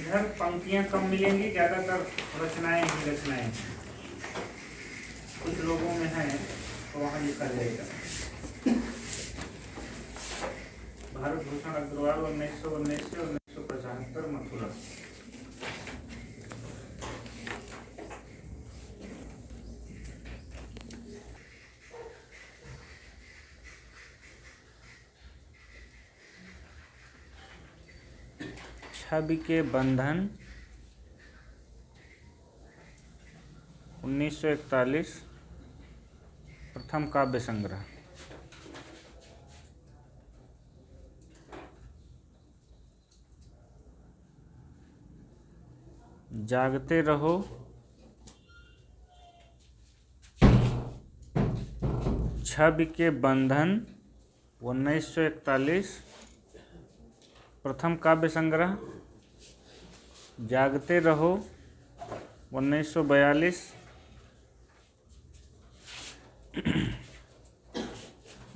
इधर पंक्तियां कम मिलेंगी, ज़्यादातर रचनाएं ही रचनाएं हैं। कुछ लोगों में है तो वहाँ लिखा जाएगा। भारत भूषण अग्रवाल 1919 से 1975 मथुरा। छवि के बंधन 1941 प्रथम काव्य संग्रह। जागते रहो छवि के बंधन 1941 प्रथम काव्य संग्रह। जागते रहो 1942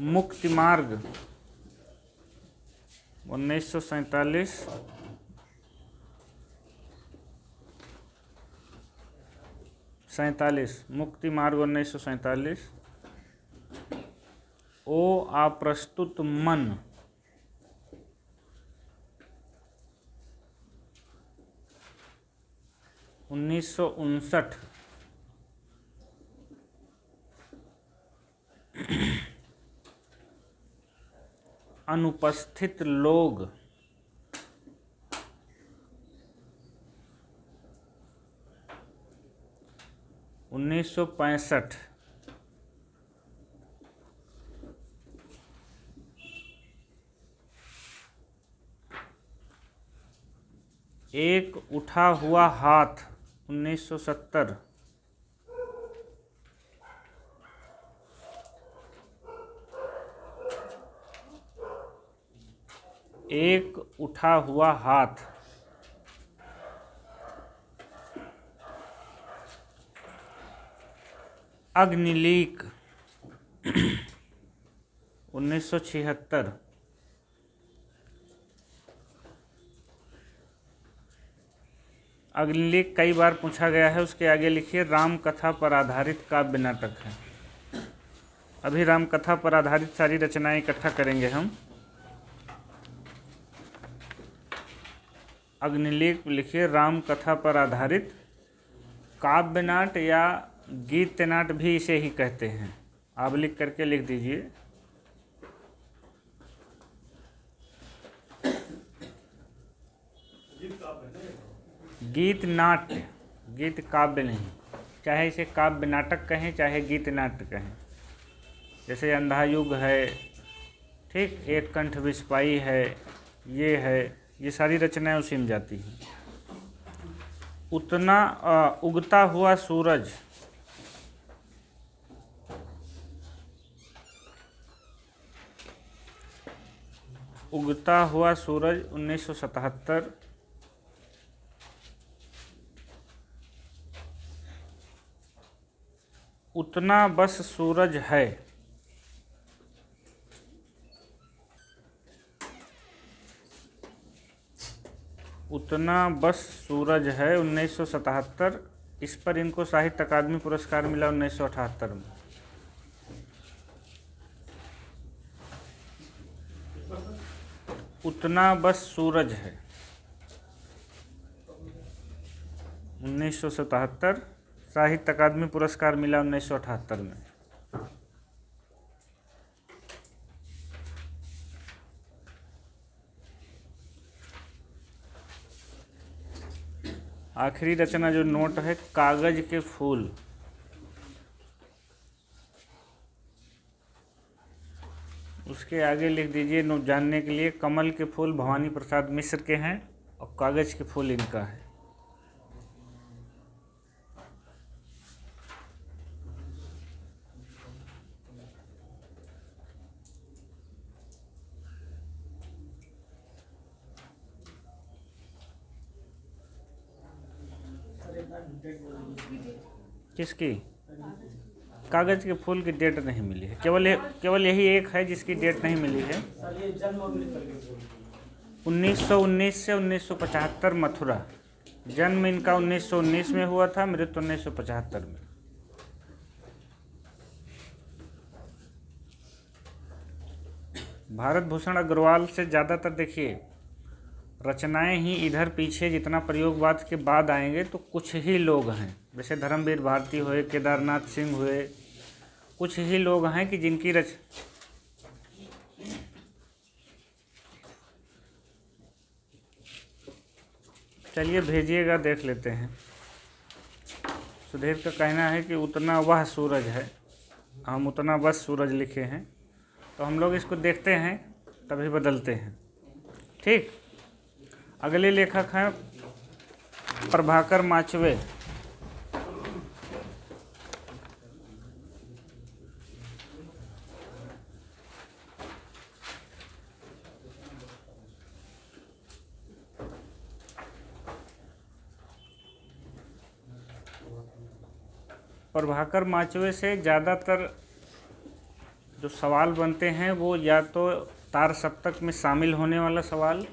मुक्ति मार्ग 1947 मुक्ति मार्ग 1947। ओ अप्रस्तुत मन 1959। अनुपस्थित लोग 1965। एक उठा हुआ हाथ 1970। एक उठा हुआ हाथ अग्निलीक 1976। अग्निलीक कई बार पूछा गया है। उसके आगे लिखिए राम कथा पर आधारित काव्य नाटक है। अभी राम कथा पर आधारित सारी रचनाएं इकट्ठा करेंगे हम। अग्निलीक लिखिए राम कथा पर आधारित काव्य नाट या गीत नाट भी इसे ही कहते हैं। आप लिख करके लिख दीजिए। गीत नाट्य, गीत काव्य नहीं। चाहे इसे काव्य नाटक कहें चाहे गीत नाट्य कहें। जैसे अंधा युग है, ठीक, एक कंठ विस्पाई है, ये सारी रचनाएं उसी में जाती हैं। उतना उगता हुआ सूरज 1977। उतना बस सूरज है 1977। इस पर इनको साहित्य अकादमी पुरस्कार मिला 1978 में। उतना बस सूरज है 1977, साहित्य अकादमी पुरस्कार मिला 1978 में। आखिरी रचना जो नोट है कागज के फूल। उसके आगे लिख दीजिए नोट जानने के लिए कमल के फूल भवानी प्रसाद मिश्र के हैं और कागज के फूल इनका है। किसकी? कागज के फूल की डेट नहीं मिली है। केवल यही एक है जिसकी डेट नहीं मिली है। 1919 से 1975 मथुरा। जन्म इनका 1919 में हुआ था, मृत्यु 1975 में। भारत भूषण अग्रवाल से ज़्यादातर देखिए रचनाएं ही इधर पीछे जितना प्रयोगवाद के बाद आएंगे तो कुछ ही लोग हैं, जैसे धर्मवीर भारती हुए, केदारनाथ सिंह हुए, कुछ ही लोग हैं कि जिनकी चलिए भेजिएगा, देख लेते हैं। सुधीर का कहना है कि उतना वह सूरज है, हम उतना बस सूरज लिखे हैं, तो हम लोग इसको देखते हैं तभी बदलते हैं। ठीक, अगले लेखक हैं प्रभाकर माचवे। प्रभाकर माचवे से ज़्यादातर जो सवाल बनते हैं वो या तो तार सप्तक में शामिल होने वाला सवाल,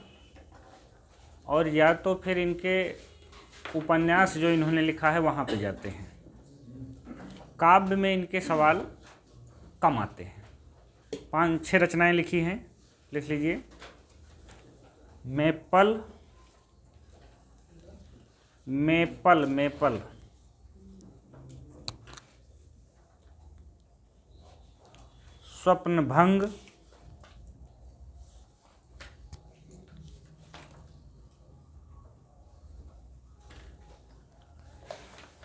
और या तो फिर इनके उपन्यास जो इन्होंने लिखा है वहाँ पे जाते हैं। काव्य में इनके सवाल कम आते हैं। 5-6 रचनाएं लिखी हैं, लिख लीजिए। मेपल, मेपल मेपल स्वप्नभंग,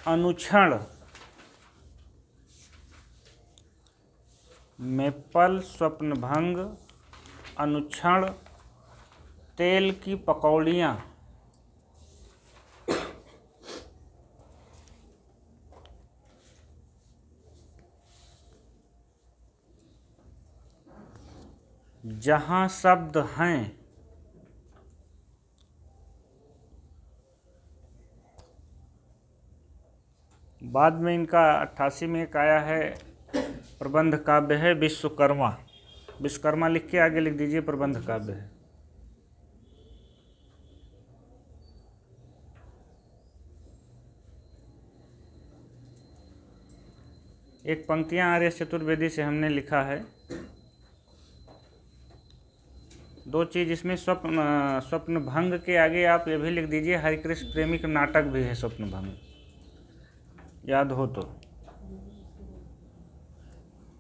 अनुक्षण, मेपल, स्वप्नभंग, अनुक्षण, तेल की पकौड़ियाँ, जहाँ शब्द हैं, बाद में इनका 88 में एक आया है प्रबंध काव्य है विश्वकर्मा। विश्वकर्मा लिख के आगे लिख दीजिए प्रबंध काव्य है। एक पंक्तियां आर्य चतुर्वेदी से हमने लिखा है। 2 चीज़ इसमें स्वप्नभंग के आगे आप ये भी लिख दीजिए हरिकृष्ण प्रेमी का नाटक भी है स्वप्नभंग, याद हो तो।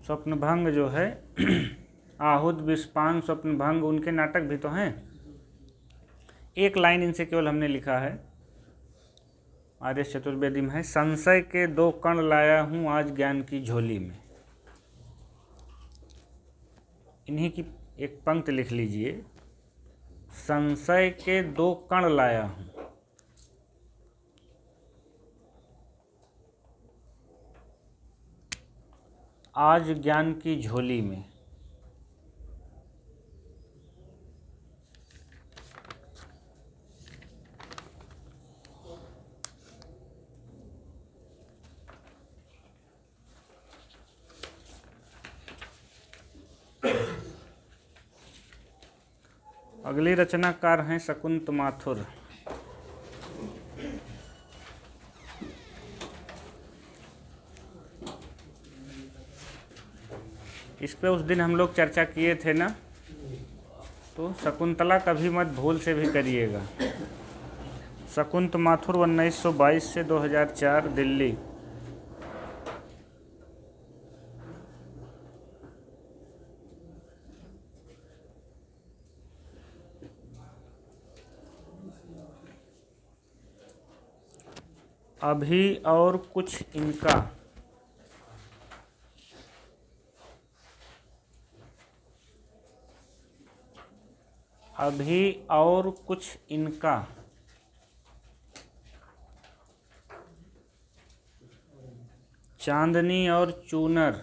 स्वप्नभंग जो है आहुत, विस्पान, स्वप्नभंग, उनके नाटक भी तो हैं। एक लाइन इनसे केवल हमने लिखा है, आर्य चतुर्वेदी में है, संशय के 2 कण लाया हूँ आज ज्ञान की झोली में। इन्हीं की एक पंक्ति लिख लीजिए, संशय के 2 कण लाया हूँ आज ज्ञान की झोली में। अगली रचनाकार हैं शकुंत माथुर। इस पे उस दिन हम लोग चर्चा किए थे ना, तो शकुंतला कभी मत भूल से भी करिएगा। शकुंत माथुर 1922 से 2004, दिल्ली। अभी और कुछ इनका, अभी और कुछ इनका, चांदनी और चूनर,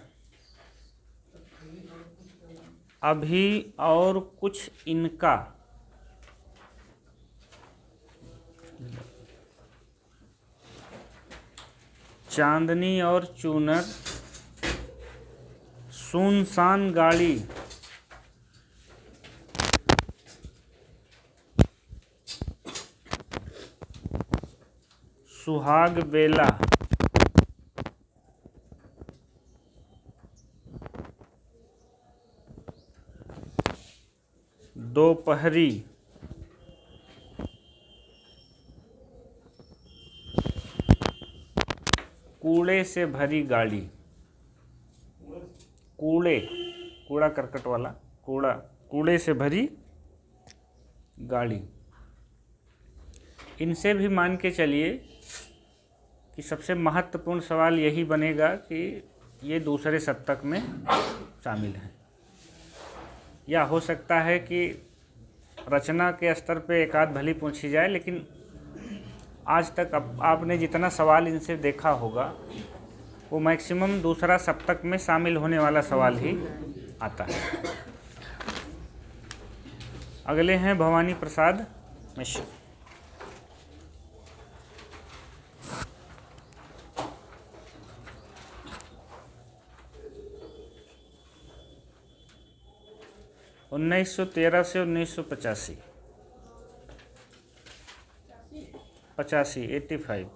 अभी और कुछ इनका, चांदनी और चूनर, सुनसान गाड़ी, सुहाग बेला, दोपहरी, कूड़े से भरी गाड़ी, कूड़ा करकट वाला कूड़े से भरी गाड़ी। इनसे भी मान के चलिए कि सबसे महत्वपूर्ण सवाल यही बनेगा कि ये दूसरे सप्तक में शामिल हैं, या हो सकता है कि रचना के स्तर पे एक आध भली पूछी जाए, लेकिन आज तक आपने जितना सवाल इनसे देखा होगा वो मैक्सिमम दूसरा सप्तक में शामिल होने वाला सवाल ही आता है। अगले हैं भवानी प्रसाद मिश्र। उन्नीस सौ 13 से 1985, 85।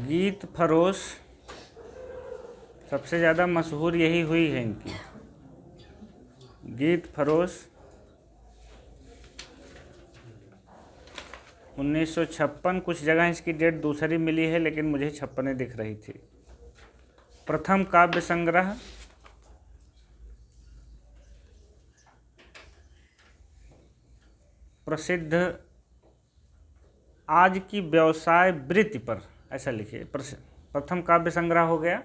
गीत फरोश, सबसे ज़्यादा मशहूर यही हुई है इनकी, गीत फरोश 1956। कुछ जगह इसकी डेट दूसरी मिली है, लेकिन मुझे 56 दिख रही थी। प्रथम काव्य संग्रह प्रसिद्ध आज की व्यवसाय वृत्ति पर, ऐसा लिखिए। प्रथम काव्य संग्रह हो गया,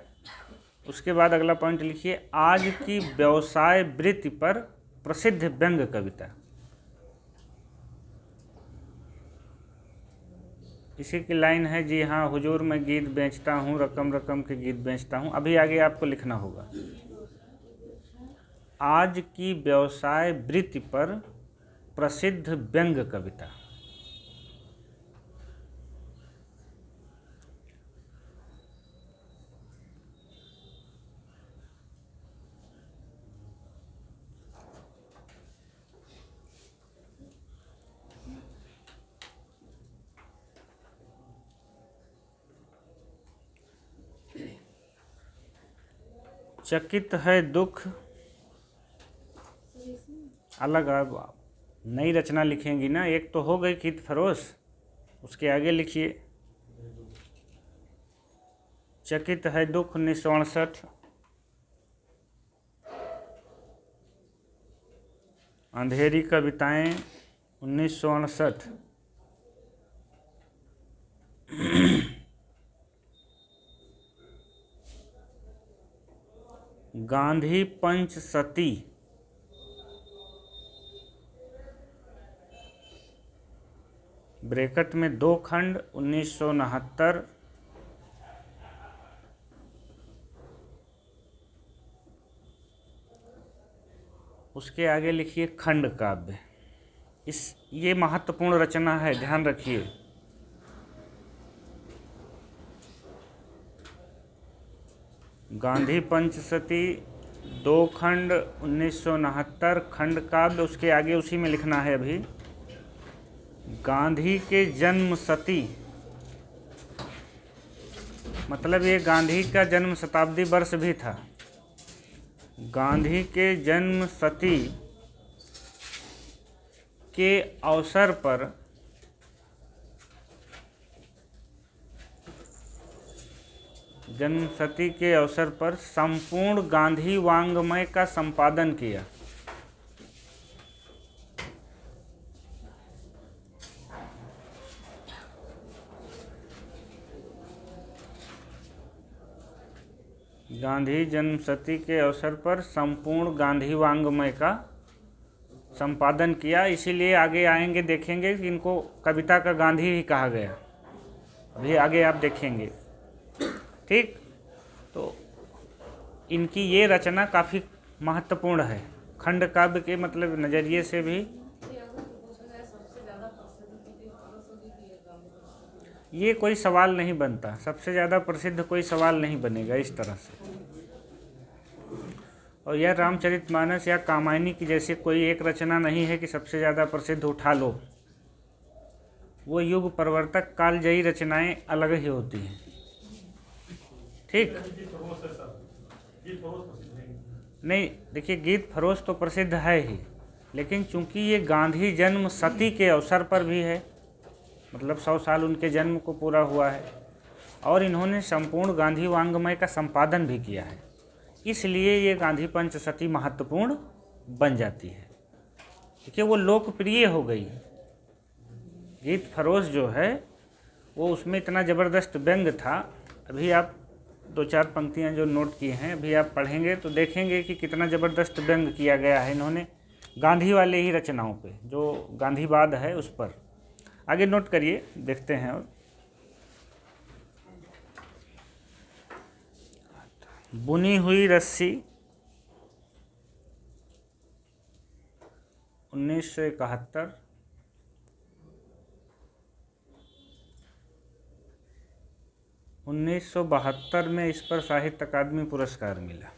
उसके बाद अगला पॉइंट लिखिए आज की व्यवसाय वृत्ति पर प्रसिद्ध व्यंग्य कविता। इसी की लाइन है, जी हाँ हुजूर मैं गीत बेचता हूँ, रकम रकम के गीत बेचता हूँ। अभी आगे आपको लिखना होगा आज की व्यवसाय वृत्ति पर प्रसिद्ध व्यंग्य कविता। चकित है दुख, अलग आप नई रचना लिखेंगी ना। एक तो हो गई गीत फरोश, उसके आगे लिखिए चकित है दुख 1968, अंधेरी कविताएं 1968, गांधी पंचसती, ब्रैकेट में 2 खंड 1969, उसके आगे लिखिए खंड काव्य। ये महत्वपूर्ण रचना है, ध्यान रखिए। गांधी पंचसती 2 खंड 1969 खंड काव्य। उसके आगे उसी में लिखना है अभी गांधी के जन्म शती, मतलब ये गांधी का जन्म शताब्दी वर्ष भी था। गांधी के जन्म शती के अवसर पर जन्मशती के अवसर पर संपूर्ण गांधी वाङ्मय का संपादन किया। गांधी जन्मशती के अवसर पर संपूर्ण गांधी वाङ्मय का संपादन किया। इसीलिए आगे आएंगे देखेंगे कि इनको कविता का गांधी ही कहा गया। अभी आगे आप देखेंगे, ठीक। तो इनकी ये रचना काफ़ी महत्वपूर्ण है, खंड काव्य के मतलब नज़रिए से भी। ये कोई सवाल नहीं बनता, सबसे ज़्यादा प्रसिद्ध कोई सवाल नहीं बनेगा इस तरह से। और यह रामचरितमानस या कामायनी की जैसे कोई एक रचना नहीं है कि सबसे ज़्यादा प्रसिद्ध उठा लो। वो युग प्रवर्तक कालजयी रचनाएं अलग ही होती हैं। ठीक नहीं, देखिए गीत फरोश तो प्रसिद्ध है ही, लेकिन चूंकि ये गांधी जन्म शती के अवसर पर भी है, मतलब 100 साल उनके जन्म को पूरा हुआ है, और इन्होंने संपूर्ण गांधी वाङ्मय का संपादन भी किया है, इसलिए ये गांधी पंचशती महत्वपूर्ण बन जाती है। देखिए वो लोकप्रिय हो गई। गीत फरोश जो है वो उसमें इतना ज़बरदस्त व्यंग था। अभी आप 2-4 पंक्तियाँ जो नोट की हैं अभी आप पढ़ेंगे तो देखेंगे कि कितना ज़बरदस्त व्यंग किया गया है इन्होंने गांधी वाले ही रचनाओं पे, जो गांधीवाद है उस पर। आगे नोट करिए, देखते हैं। और बुनी हुई रस्सी 1971, 1972 में इस पर साहित्य अकादमी पुरस्कार मिला।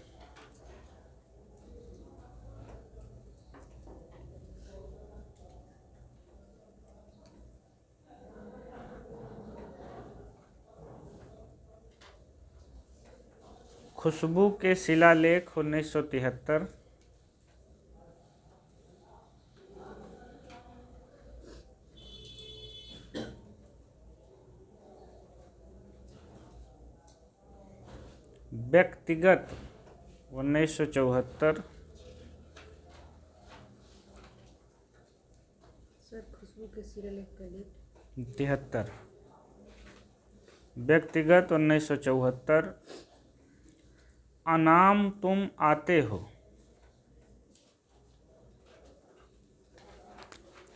खुशबू के शिलालेख 1973, व्यक्तिगत 1974, खुशबू के शिलालेख का डेट 73, व्यक्तिगत 1974, अनाम तुम आते हो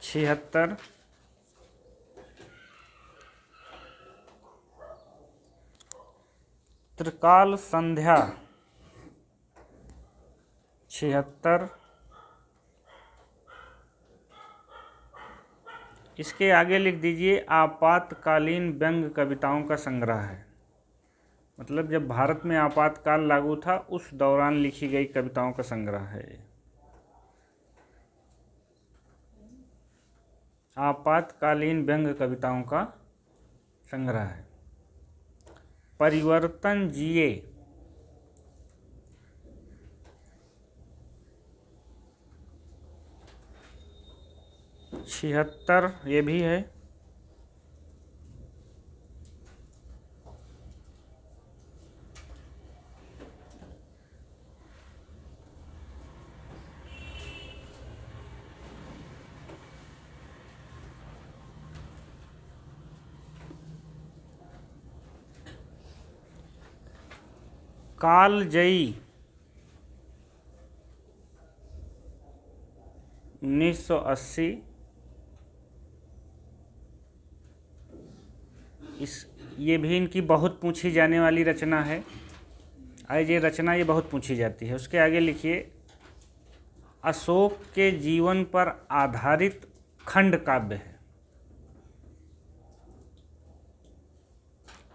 76, त्रिकाल संध्या 76, इसके आगे लिख दीजिए आपातकालीन व्यंग कविताओं का संग्रह है। मतलब जब भारत में आपातकाल लागू था उस दौरान लिखी गई कविताओं का संग्रह है। आपातकालीन व्यंग कविताओं का संग्रह है। परिवर्तन जिए 76, ये भी है। कालजयी 1980, ये भी इनकी बहुत पूछी जाने वाली रचना है। आज ये रचना ये बहुत पूछी जाती है। उसके आगे लिखिए अशोक के जीवन पर आधारित खंड काव्य है।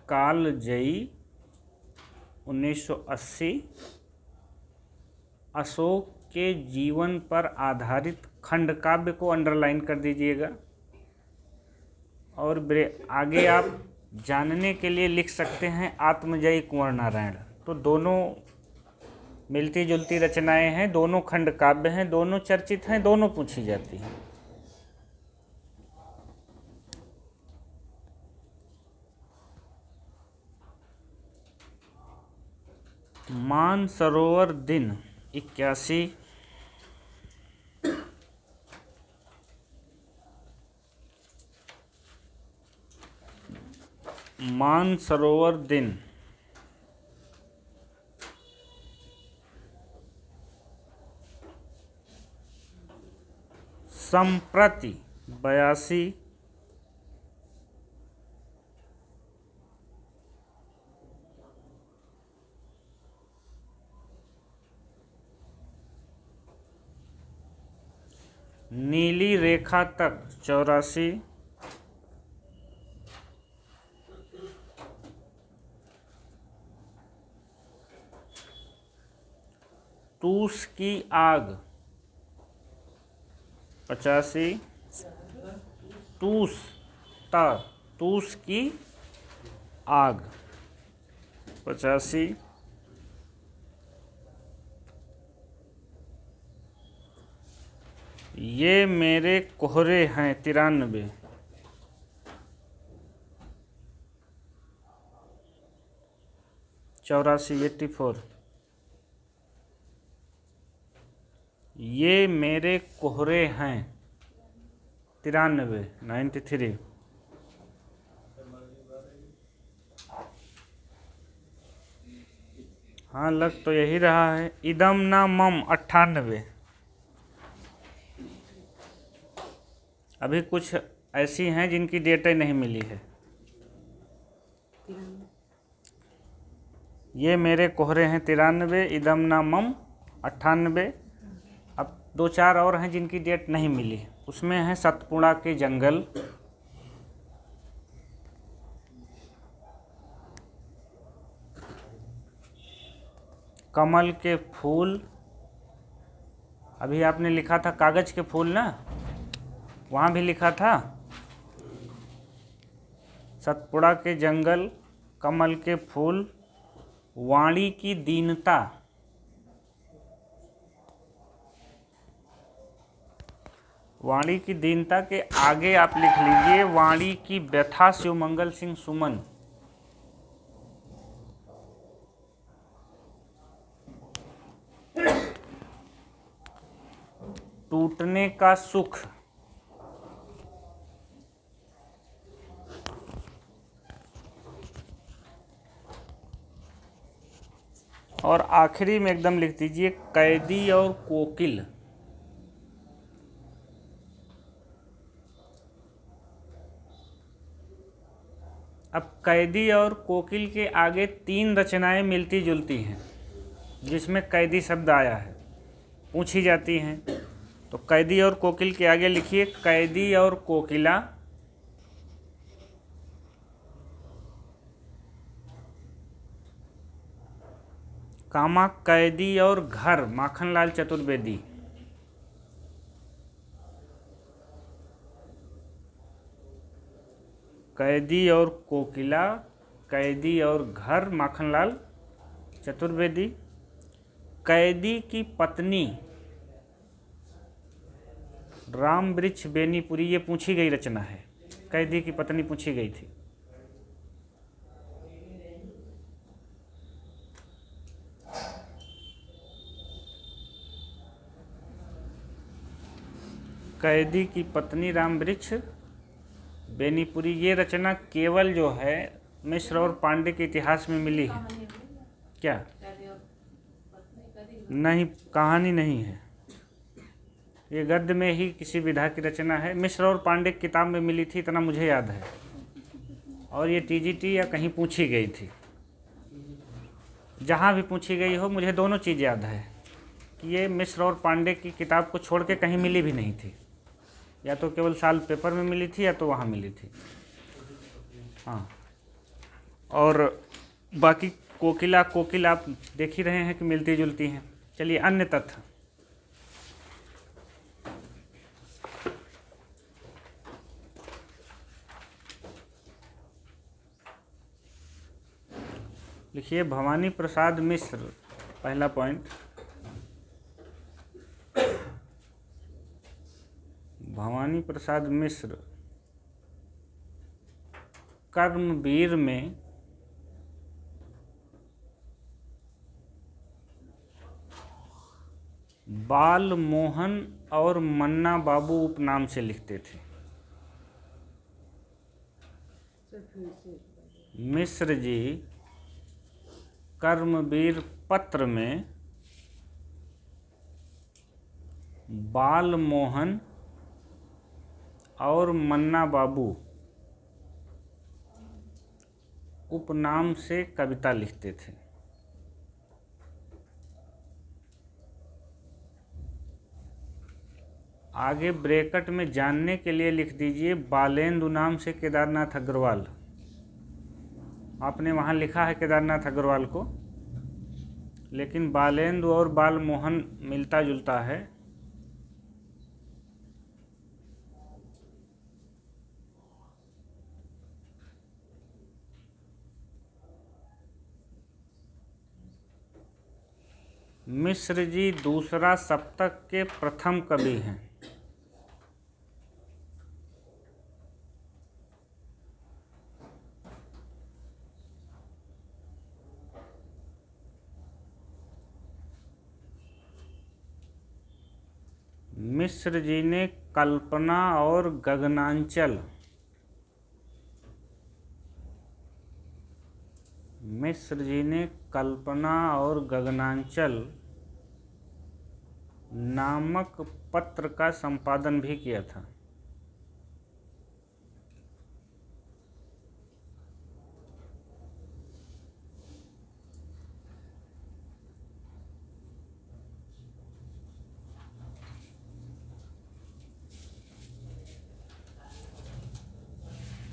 कालजयी 1980, अशोक के जीवन पर आधारित खंड काव्य को अंडरलाइन कर दीजिएगा। और आगे आप जानने के लिए लिख सकते हैं आत्मजयी कुंवर नारायण। तो दोनों मिलती जुलती रचनाएं हैं, दोनों खंड काव्य हैं, दोनों चर्चित हैं, दोनों पूछी जाती हैं। मानसरोवर दिन 81, मानसरोवर दिन 82, नीली रेखा तक 84, तूस की आग। 85 तूस ता तूस की आग। 85 ये मेरे कोहरे हैं। 93 84 84 ये मेरे कोहरे हैं। 93 93 हाँ लग तो यही रहा है। इदम ना मम 98 अभी कुछ ऐसी हैं जिनकी डेट नहीं मिली है। ये मेरे कोहरे हैं 93 इदम ना मम 98। अब 2-4 और हैं जिनकी डेट नहीं मिली। उसमें है सतपुड़ा के जंगल, कमल के फूल। अभी आपने लिखा था कागज के फूल ना, वहाँ भी लिखा था सतपुड़ा के जंगल, कमल के फूल, वाणी की दीनता। वाणी की दीनता के आगे आप लिख लीजिए वाणी की व्यथा शिवमंगल सिंह सुमन। टूटने का सुख। और आखिरी में एकदम लिख दीजिए कैदी और कोकिल। अब कैदी और कोकिल के आगे 3 रचनाएं मिलती जुलती हैं जिसमें कैदी शब्द आया है, पूछी जाती हैं। तो कैदी और कोकिल के आगे लिखिए कैदी और कोकिला, कामा कैदी और घर माखनलाल चतुर्वेदी। कैदी और कोकिला, कैदी और घर माखनलाल चतुर्वेदी। कैदी की पत्नी राम वृक्ष बेनीपुरी, ये पूछी गई रचना है। कैदी की पत्नी पूछी गई थी। कैदी की पत्नी राम वृक्ष बेनीपुरी, ये रचना केवल जो है मिश्र और पांडे के इतिहास में मिली है। क्या नहीं, कहानी नहीं है, ये गद्य में ही किसी विधा की रचना है। मिश्र और पांडे की किताब में मिली थी, इतना मुझे याद है। और ये टीजीटी या कहीं पूछी गई थी। जहाँ भी पूछी गई हो, मुझे दोनों चीज़ याद है कि ये मिश्र और पांडे की किताब को छोड़ के कहीं मिली भी नहीं थी। या तो केवल साल पेपर में मिली थी या तो वहाँ मिली थी। हाँ, और बाकी कोकिला कोकिल आप देख ही रहे हैं कि मिलती जुलती हैं। चलिए अन्य तथ्य। लिखिए भवानी प्रसाद मिश्र, पहला पॉइंट। भवानी प्रसाद मिश्र कर्मवीर में बाल मोहन और मन्ना बाबू उपनाम से लिखते थे। मिश्र जी कर्मवीर पत्र में बाल मोहन और मन्ना बाबू उपनाम से कविता लिखते थे। आगे ब्रैकेट में जानने के लिए लिख दीजिए बालेंदु नाम से केदारनाथ अग्रवाल। आपने वहाँ लिखा है केदारनाथ अग्रवाल को, लेकिन बालेंद्र और बालमोहन मिलता जुलता है। मिश्र जी दूसरा सप्तक के प्रथम कवि हैं। मिश्र जी ने कल्पना और गगनांचल, मिश्र जी ने कल्पना और गगनांचल नामक पत्र का संपादन भी किया था।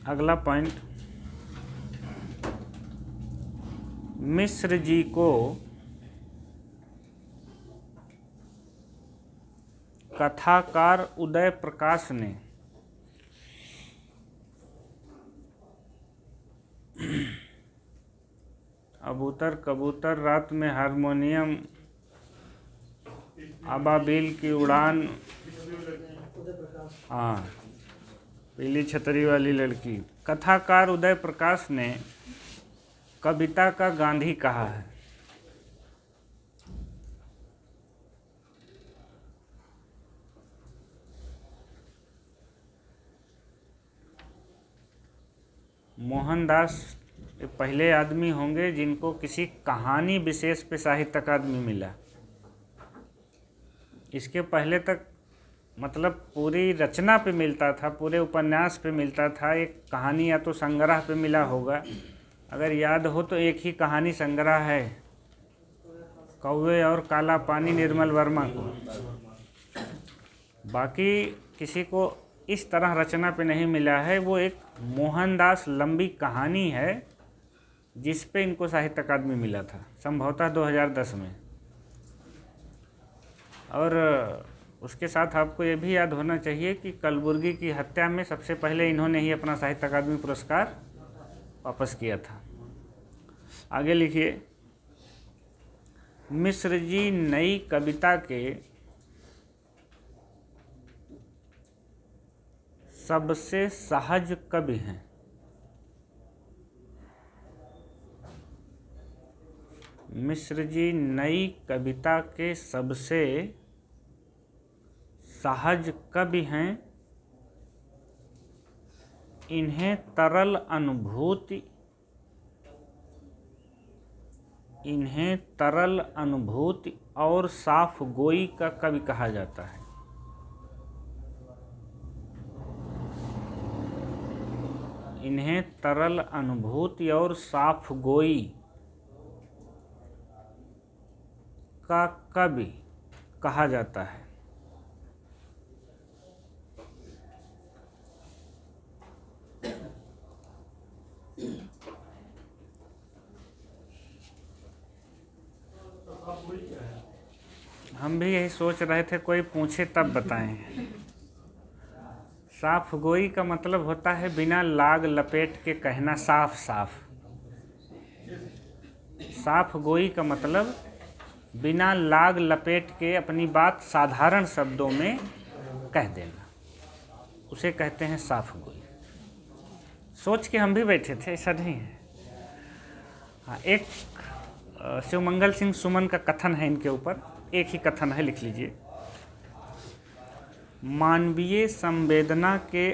अगला पॉइंट, मिश्र जी को कथाकार उदय प्रकाश ने अबूतर कबूतर रात में हारमोनियम, अबाबिल की उड़ान, हाँ, पीली छतरी वाली लड़की, कथाकार उदय प्रकाश ने कविता का गांधी कहा है। मोहनदास पहले आदमी होंगे जिनको किसी कहानी विशेष पे साहित्य अकादमी मिला। इसके पहले तक मतलब पूरी रचना पे मिलता था, पूरे उपन्यास पे मिलता था, एक कहानी या तो संग्रह पे मिला होगा। अगर याद हो तो एक ही कहानी संग्रह है, कौवे और काला पानी, निर्मल वर्मा को। बाकी किसी को इस तरह रचना पे नहीं मिला है। वो एक मोहनदास लंबी कहानी है जिस पे इनको साहित्य अकादमी मिला था, संभवतः 2010 में। और उसके साथ आपको ये भी याद होना चाहिए कि कलबुर्गी की हत्या में सबसे पहले इन्होंने ही अपना साहित्य अकादमी पुरस्कार वापस किया था। आगे लिखिए, मिश्र जी नई कविता के सबसे सहज कवि हैं। मिश्र जी नई कविता के सबसे सहज कवि हैं। इन्हें तरल अनुभूति, इन्हें तरल अनुभूति और साफ गोई का कवि कहा जाता है। इन्हें तरल अनुभूति और साफ गोई का कवि कहा जाता है। हम भी यही सोच रहे थे कोई पूछे तब बताएं। साफ गोई का मतलब होता है बिना लाग लपेट के कहना साफ साफ। साफ गोई का मतलब बिना लाग लपेट के अपनी बात साधारण शब्दों में कह देना, उसे कहते हैं साफ गोई। सोच के हम भी बैठे थे, ऐसा नहीं है। हाँ, एक शिवमंगल सिंह सुमन का कथन है इनके ऊपर, एक ही कथन है, लिख लीजिए। मानवीय संवेदना के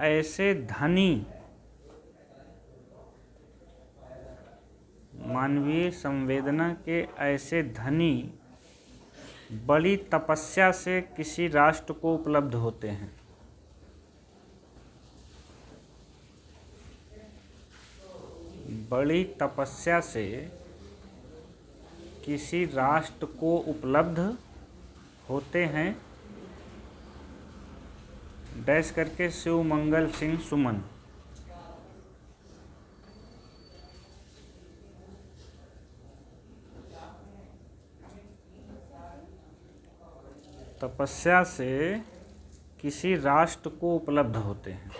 ऐसे धनी, मानवीय संवेदना के ऐसे धनी बड़ी तपस्या से किसी राष्ट्र को उपलब्ध होते हैं। बड़ी तपस्या से किसी राष्ट्र को उपलब्ध होते हैं, डैश करके शिवमंगल सिंह सुमन। तपस्या से किसी राष्ट्र को उपलब्ध होते हैं।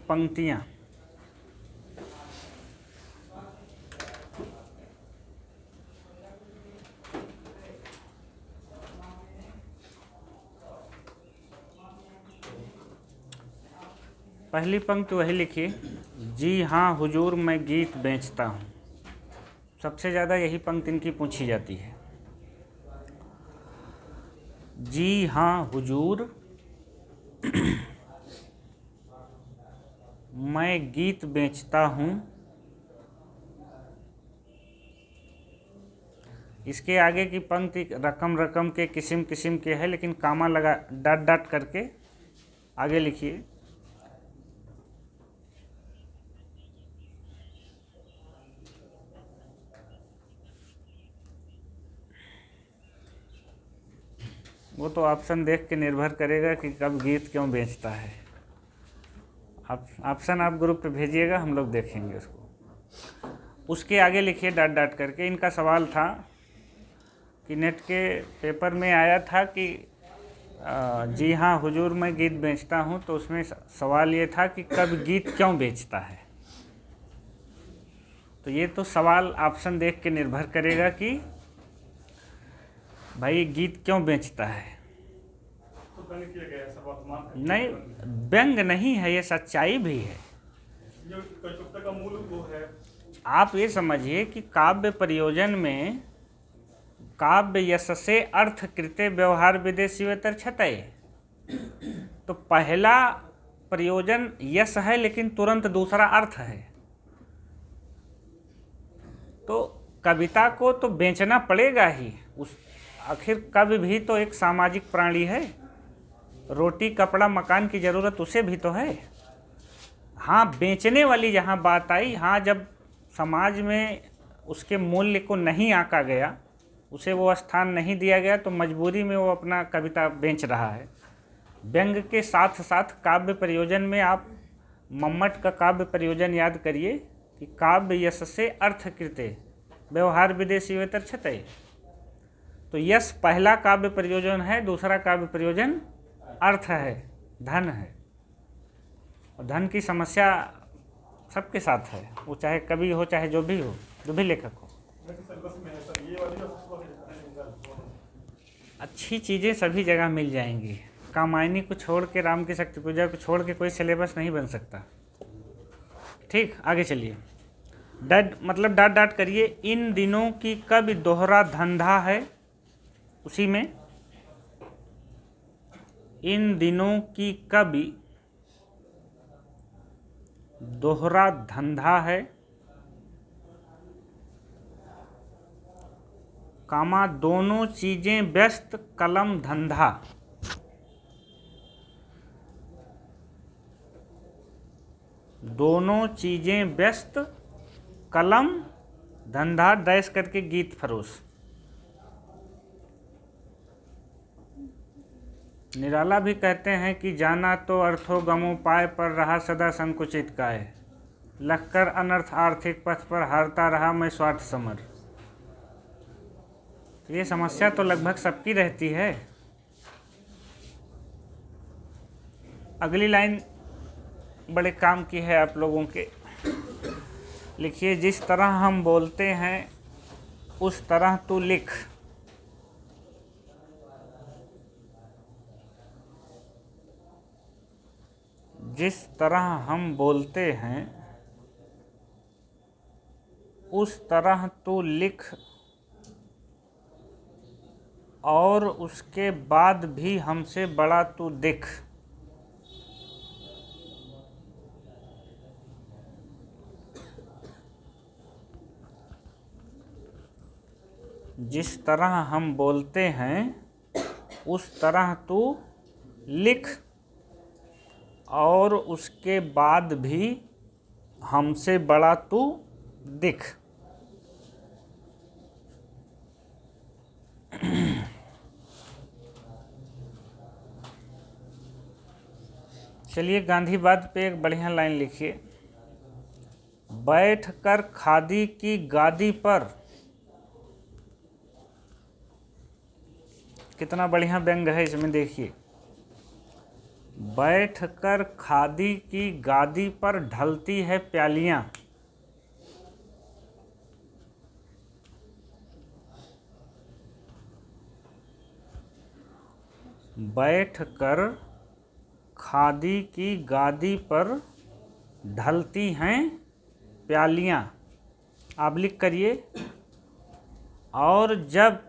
पंक्तियाँ। पहली पंक्ति वही लिखिए, जी हाँ हुजूर मैं गीत बेचता हूँ। सबसे ज़्यादा यही पंक्ति इनकी पूछी जाती है। जी हाँ हुजूर मैं गीत बेचता हूँ। इसके आगे की पंक्ति रकम रकम के किस्म किस्म के है, लेकिन कामा लगा डॉट डॉट करके आगे लिखिए। वो तो ऑप्शन देख के निर्भर करेगा कि कब गीत क्यों बेचता है। ऑप्शन आप ग्रुप पे भेजिएगा, हम लोग देखेंगे उसको। उसके आगे लिखिए डॉट डॉट करके। इनका सवाल था कि नेट के पेपर में आया था कि जी हाँ हुजूर मैं गीत बेचता हूँ, तो उसमें सवाल ये था कि कब गीत क्यों बेचता है। तो ये तो सवाल ऑप्शन देख के निर्भर करेगा कि भाई गीत क्यों बेचता है। तो व्यंग किया गया है, सब वर्तमान नहीं, व्यंग नहीं है, ये सच्चाई भी है। जो कविता का मूल वो है। आप ये समझिए कि काव्य प्रयोजन में काव्य यशसे अर्थ कृते व्यवहार विदेशीवेतर छतय। तो पहला प्रयोजन यश है, लेकिन तुरंत दूसरा अर्थ है। तो कविता को तो बेचना पड़ेगा ही। उस आखिर कवि भी तो एक सामाजिक प्राणी है। रोटी कपड़ा मकान की ज़रूरत उसे भी तो है। हाँ, बेचने वाली जहाँ बात आई, हाँ, जब समाज में उसके मूल्य को नहीं आंका गया, उसे वो स्थान नहीं दिया गया, तो मजबूरी में वो अपना कविता बेच रहा है। व्यंग के साथ साथ काव्य प्रयोजन में आप मम्मट का काव्य प्रयोजन याद करिए कि काव्य यश से अर्थ कृते व्यवहार विदेशीवेतर छतय। तो यश पहला काव्य प्रयोजन है, दूसरा काव्य प्रयोजन अर्थ है, धन है। और धन की समस्या सबके साथ है, वो चाहे कवि हो चाहे जो भी हो, जो भी लेखक हो। अच्छी चीज़ें सभी जगह मिल जाएंगी। कामायनी को छोड़ के, राम की शक्ति पूजा को छोड़ के कोई सिलेबस नहीं बन सकता। ठीक, आगे चलिए। मतलब डॉट डॉट करिए। इन दिनों की कब दोहरा धंधा है, उसी में इन दिनों की कब दोहरा धंधा है, कामा दोनों चीजें व्यस्त कलम धंधा। दोनों चीजें व्यस्त कलम धंधा डैश करके गीत फरोश। निराला भी कहते हैं कि जाना तो अर्थो गमो पाए, पर रहा सदा संकुचित काय। लखकर अनर्थ आर्थिक पथ पर, हारता रहा मैं स्वार्थ समर। ये समस्या तो लगभग सबकी रहती है। अगली लाइन बड़े काम की है आप लोगों के। लिखिए, जिस तरह हम बोलते हैं उस तरह तू लिख। जिस तरह हम बोलते हैं उस तरह तू लिख, और उसके बाद भी हमसे बड़ा तू दिख। जिस तरह हम बोलते हैं उस तरह तू लिख, और उसके बाद भी हमसे बड़ा तू दिख। चलिए गांधीवाद पे एक बढ़िया लाइन लिखिए। बैठ कर खादी की गादी पर, कितना बढ़िया व्यंग है इसमें, देखिए। बैठ कर खादी की गादी पर ढलती है प्यालियां, बैठ कर खादी की गादी पर ढलती हैं प्यालियां, आप लिख करिए। और जब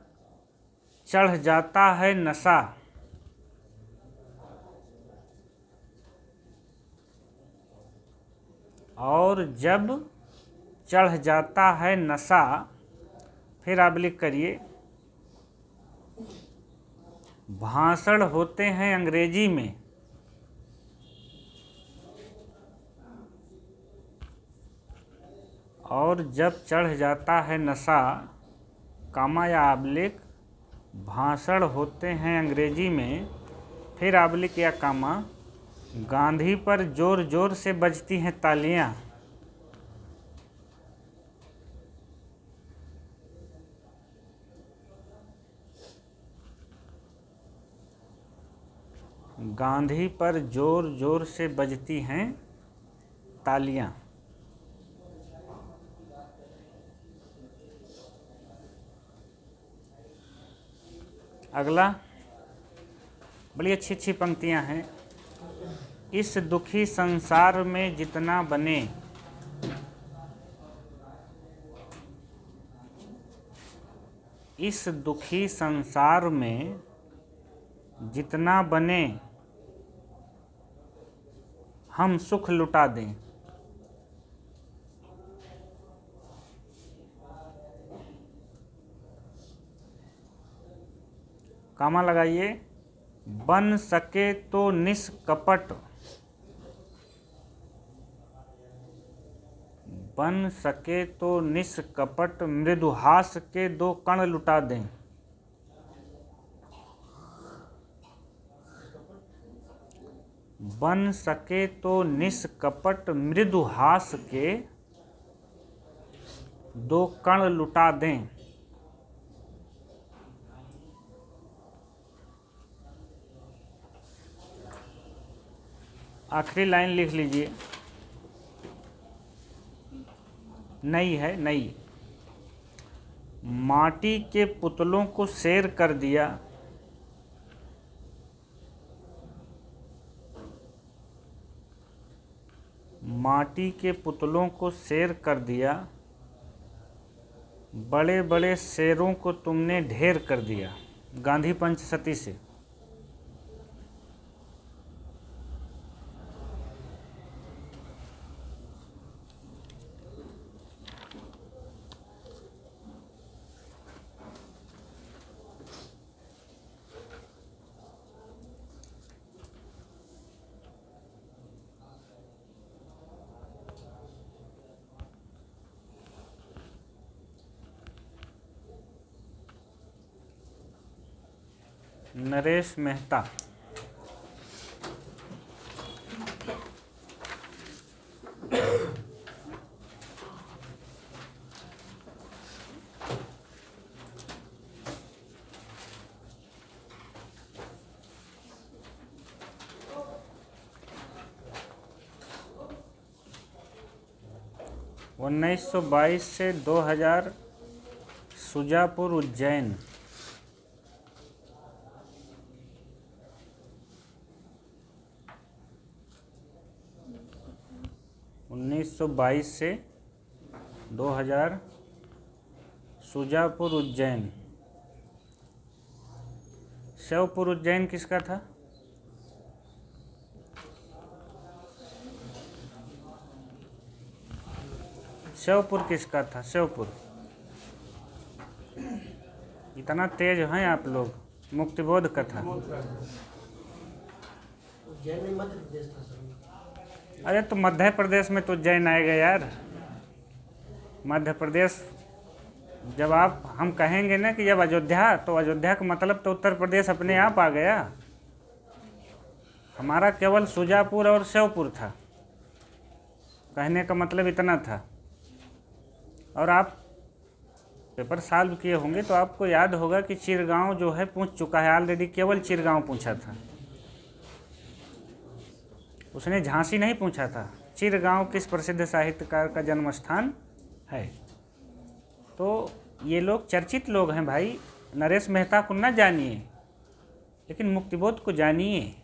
चढ़ जाता है नशा, और जब चढ़ जाता है नशा, फिर आप लिख करिए। भाषण होते हैं अंग्रेजी में, और जब चढ़ जाता है नशा, कामा या आबलिक, भाषण होते हैं अंग्रेजी में, फिर आबलिक या कामा, गांधी पर जोर जोर से बजती हैं तालियां, गांधी पर जोर जोर से बजती हैं तालियां। अगला, बड़ी अच्छी अच्छी पंक्तियां हैं। इस दुखी संसार में जितना बने, इस दुखी संसार में जितना बने, हम सुख लुटा दें। कामा लगाइए। बन सके तो निष्कपट, बन सके तो निष्कपट मृदुहास के दो कण लुटा दें। बन सके तो निष्कपट मृदुहास के दो कण लुटा दें। आखिरी लाइन लिख लीजिए। नई है, नई। माटी के पुतलों को शेर कर दिया, माटी के पुतलों को शेर कर दिया, बड़े बड़े शेरों को तुमने ढेर कर दिया। गांधी पंचसती से। नरेश मेहता। उन्नीस सौ 22 से 2000, सुजापुर उज्जैन। 1922 से 2000, सुजापुर उज्जैन। श्योपुर उज्जैन किसका था? श्योपुर किसका था? श्योपुर। इतना तेज हैं आप लोग। मुक्तिबोध का था। उज्जैन में मध्य प्रदेश था सर। अरे तो मध्य प्रदेश में तो उज्जैन आएगा यार। मध्य प्रदेश जब हम कहेंगे ना कि जब अयोध्या, तो अयोध्या का मतलब तो उत्तर प्रदेश अपने आप आ गया। हमारा केवल सुजापुर और श्योपुर था। कहने का मतलब इतना था। और आप पेपर सॉल्व किए होंगे तो आपको याद होगा कि चिरगांव जो है पूछ चुका है ऑलरेडी, केवल चिरगांव पूछा था, उसने झांसी नहीं पूछा था। चिरगांव किस प्रसिद्ध साहित्यकार का जन्म स्थान है। तो ये लोग चर्चित लोग हैं भाई। नरेश मेहता को न जानिए लेकिन मुक्तिबोध को जानिए।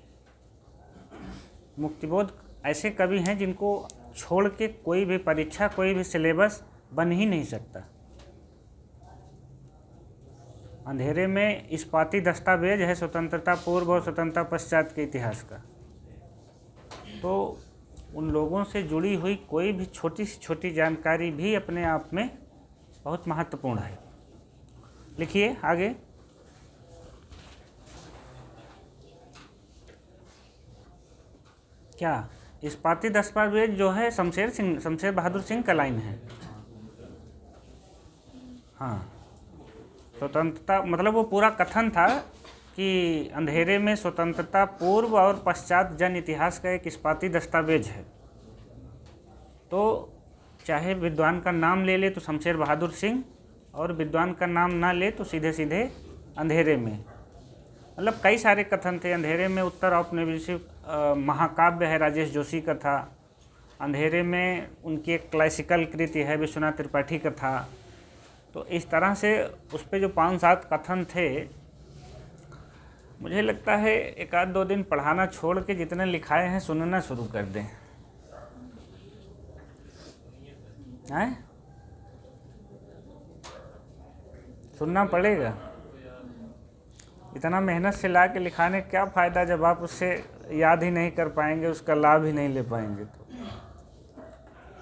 मुक्तिबोध ऐसे कवि हैं जिनको छोड़ के कोई भी परीक्षा, कोई भी सिलेबस बन ही नहीं सकता। अंधेरे में इस्पाती दस्तावेज है स्वतंत्रता पूर्व और स्वतंत्रता पश्चात के इतिहास का। तो उन लोगों से जुड़ी हुई कोई भी छोटी से छोटी जानकारी भी अपने आप में बहुत महत्वपूर्ण है। लिखिए आगे। क्या इस्पाती दस्तावेज जो है शमशेर बहादुर सिंह का लाइन है। हाँ, स्वतंत्रता मतलब वो पूरा कथन था कि अंधेरे में स्वतंत्रता पूर्व और पश्चात जन इतिहास का एक इस्पाती दस्तावेज है। तो चाहे विद्वान का नाम ले तो शमशेर बहादुर सिंह, और विद्वान का नाम ना ले तो सीधे सीधे अंधेरे में। मतलब कई सारे कथन थे। अंधेरे में उत्तर औपनिवेशिक महाकाव्य है राजेश जोशी का था। अंधेरे में उनकी एक क्लासिकल कृति है विश्वनाथ त्रिपाठी का था। तो इस तरह से उस पर जो 5-7 कथन थे, मुझे लगता है 1-2 दिन पढ़ाना छोड़ के जितने लिखाए हैं सुनना शुरू कर दें। हैं? सुनना पड़ेगा। इतना मेहनत से ला के लिखाने क्या फ़ायदा जब आप उससे याद ही नहीं कर पाएंगे, उसका लाभ ही नहीं ले पाएंगे। तो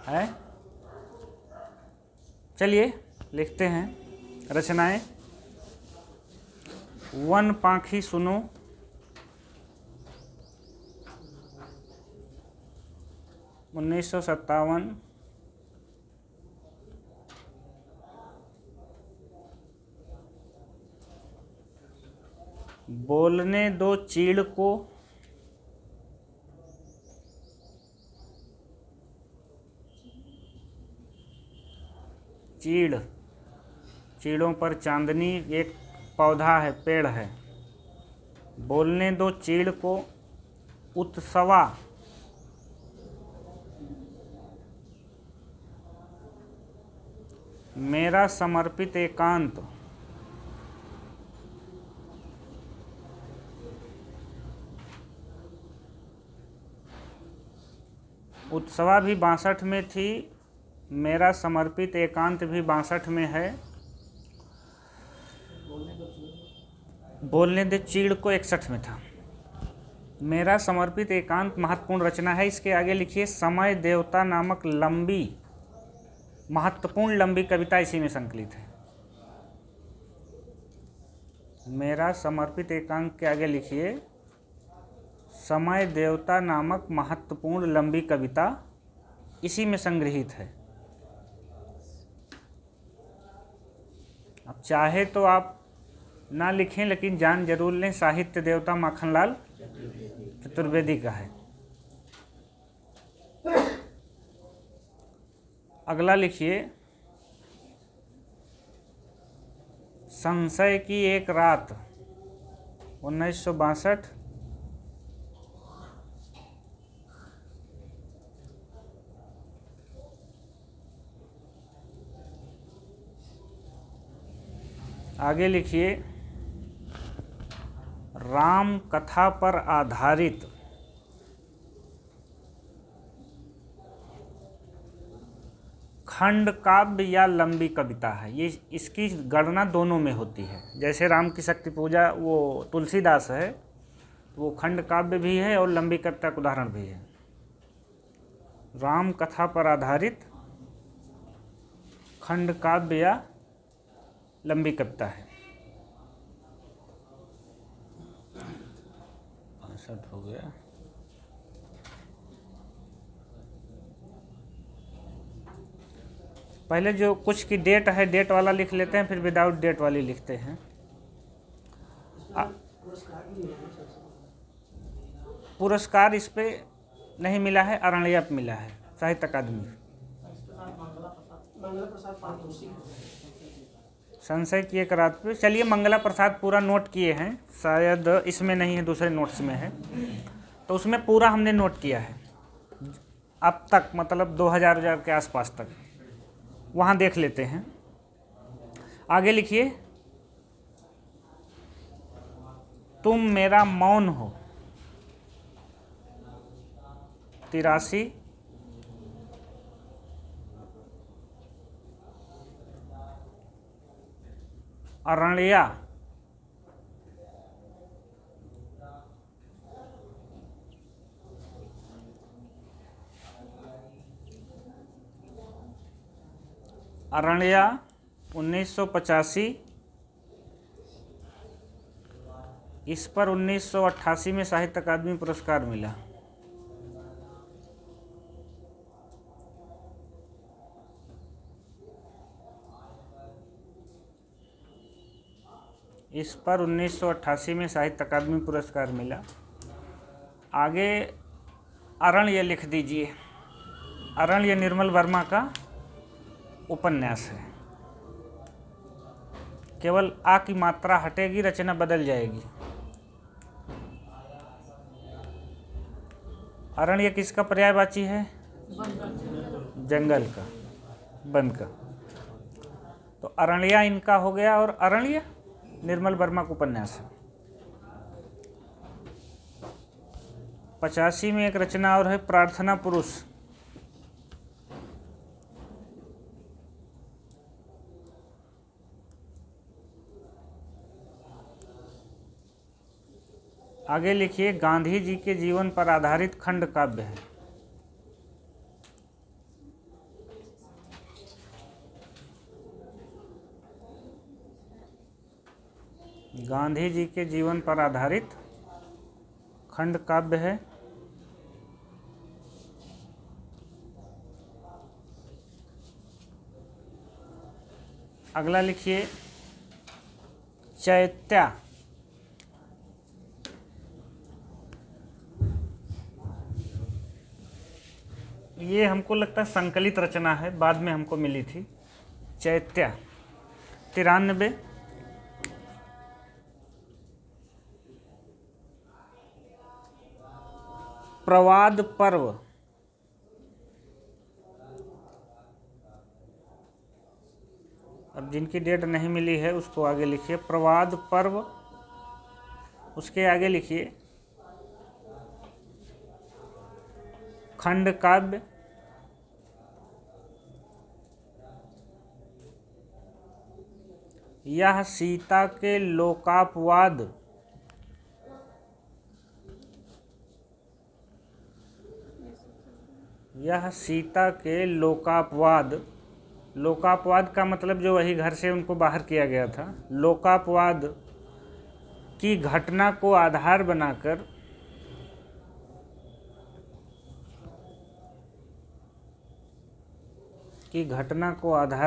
है, चलिए लिखते हैं रचनाएं। वन पाखी सुनो, (1957) बोलने दो चीड़ को, चीड़ों पर चांदनी एक पौधा है, पेड़ है। बोलने दो चीड़ को उत्सवा, मेरा समर्पित एकांत, उत्सवा भी 62 में थी, मेरा समर्पित एकांत भी 62 में है। बोलने दे चीड़ को 61 में था। मेरा समर्पित एकांत महत्वपूर्ण रचना है। इसके आगे लिखिए समय देवता नामक लंबी, महत्वपूर्ण लंबी कविता इसी में संकलित है। मेरा समर्पित एकांत के आगे लिखिए समय देवता नामक महत्वपूर्ण लंबी कविता इसी में संग्रहित है। अब चाहे तो आप ना लिखें लेकिन जान जरूर लें, साहित्य देवता माखनलाल चतुर्वेदी का है। अगला लिखिए संशय की एक रात, 1962। आगे लिखिए राम कथा पर आधारित खंड काव्य या लंबी कविता है। ये इसकी गणना दोनों में होती है। जैसे राम की शक्ति पूजा वो तुलसीदास है, वो खंड काव्य भी है और लंबी कविता का उदाहरण भी है। राम कथा पर आधारित खंड काव्य या लंबी कविता है। 65 हो गया। पहले जो कुछ की डेट है, डेट वाला लिख लेते हैं, फिर विदाउट डेट वाली लिखते हैं। पुरस्कार इस पे नहीं मिला है, अरण्या पे मिला है साहित्य अकादमी। मंगला प्रसाद पारदर्शी। संशय किए करात पे। चलिए, मंगला प्रसाद पूरा नोट किए हैं, शायद इसमें नहीं है, दूसरे नोट्स में है, तो उसमें पूरा हमने नोट किया है अब तक, मतलब 2000 के आसपास तक। वहाँ देख लेते हैं। आगे लिखिए, तुम मेरा मौन हो 83, अरण्या 1985, इस पर 1988 में साहित्य अकादमी पुरस्कार मिला। इस पर 1988 में साहित्य अकादमी पुरस्कार मिला। आगे अरण्य लिख दीजिए। अरण्य निर्मल वर्मा का उपन्यास है। केवल आ की मात्रा हटेगी, रचना बदल जाएगी। अरण्य किसका पर्यायवाची है? जंगल का, वन का। तो अरण्या इनका हो गया, और अरण्य निर्मल वर्मा का उपन्यास है। 85 में एक रचना और है, प्रार्थना पुरुष। आगे लिखिए, गांधी जी के जीवन पर आधारित खंड काव्य है। गांधी जी के जीवन पर आधारित खंड काव्य है। अगला लिखिए, चैत्या। ये हमको लगता है संकलित रचना है, बाद में हमको मिली थी। चैत्या 93, प्रवाद पर्व। अब जिनकी डेट नहीं मिली है उसको आगे लिखिए, प्रवाद पर्व। उसके आगे लिखिए, खंड काव्य। यह सीता के लोकापवाद। यह सीता के लोकापवाद। लोकापवाद का मतलब जो वही घर से उनको बाहर किया गया था। लोकापवाद की घटना को आधार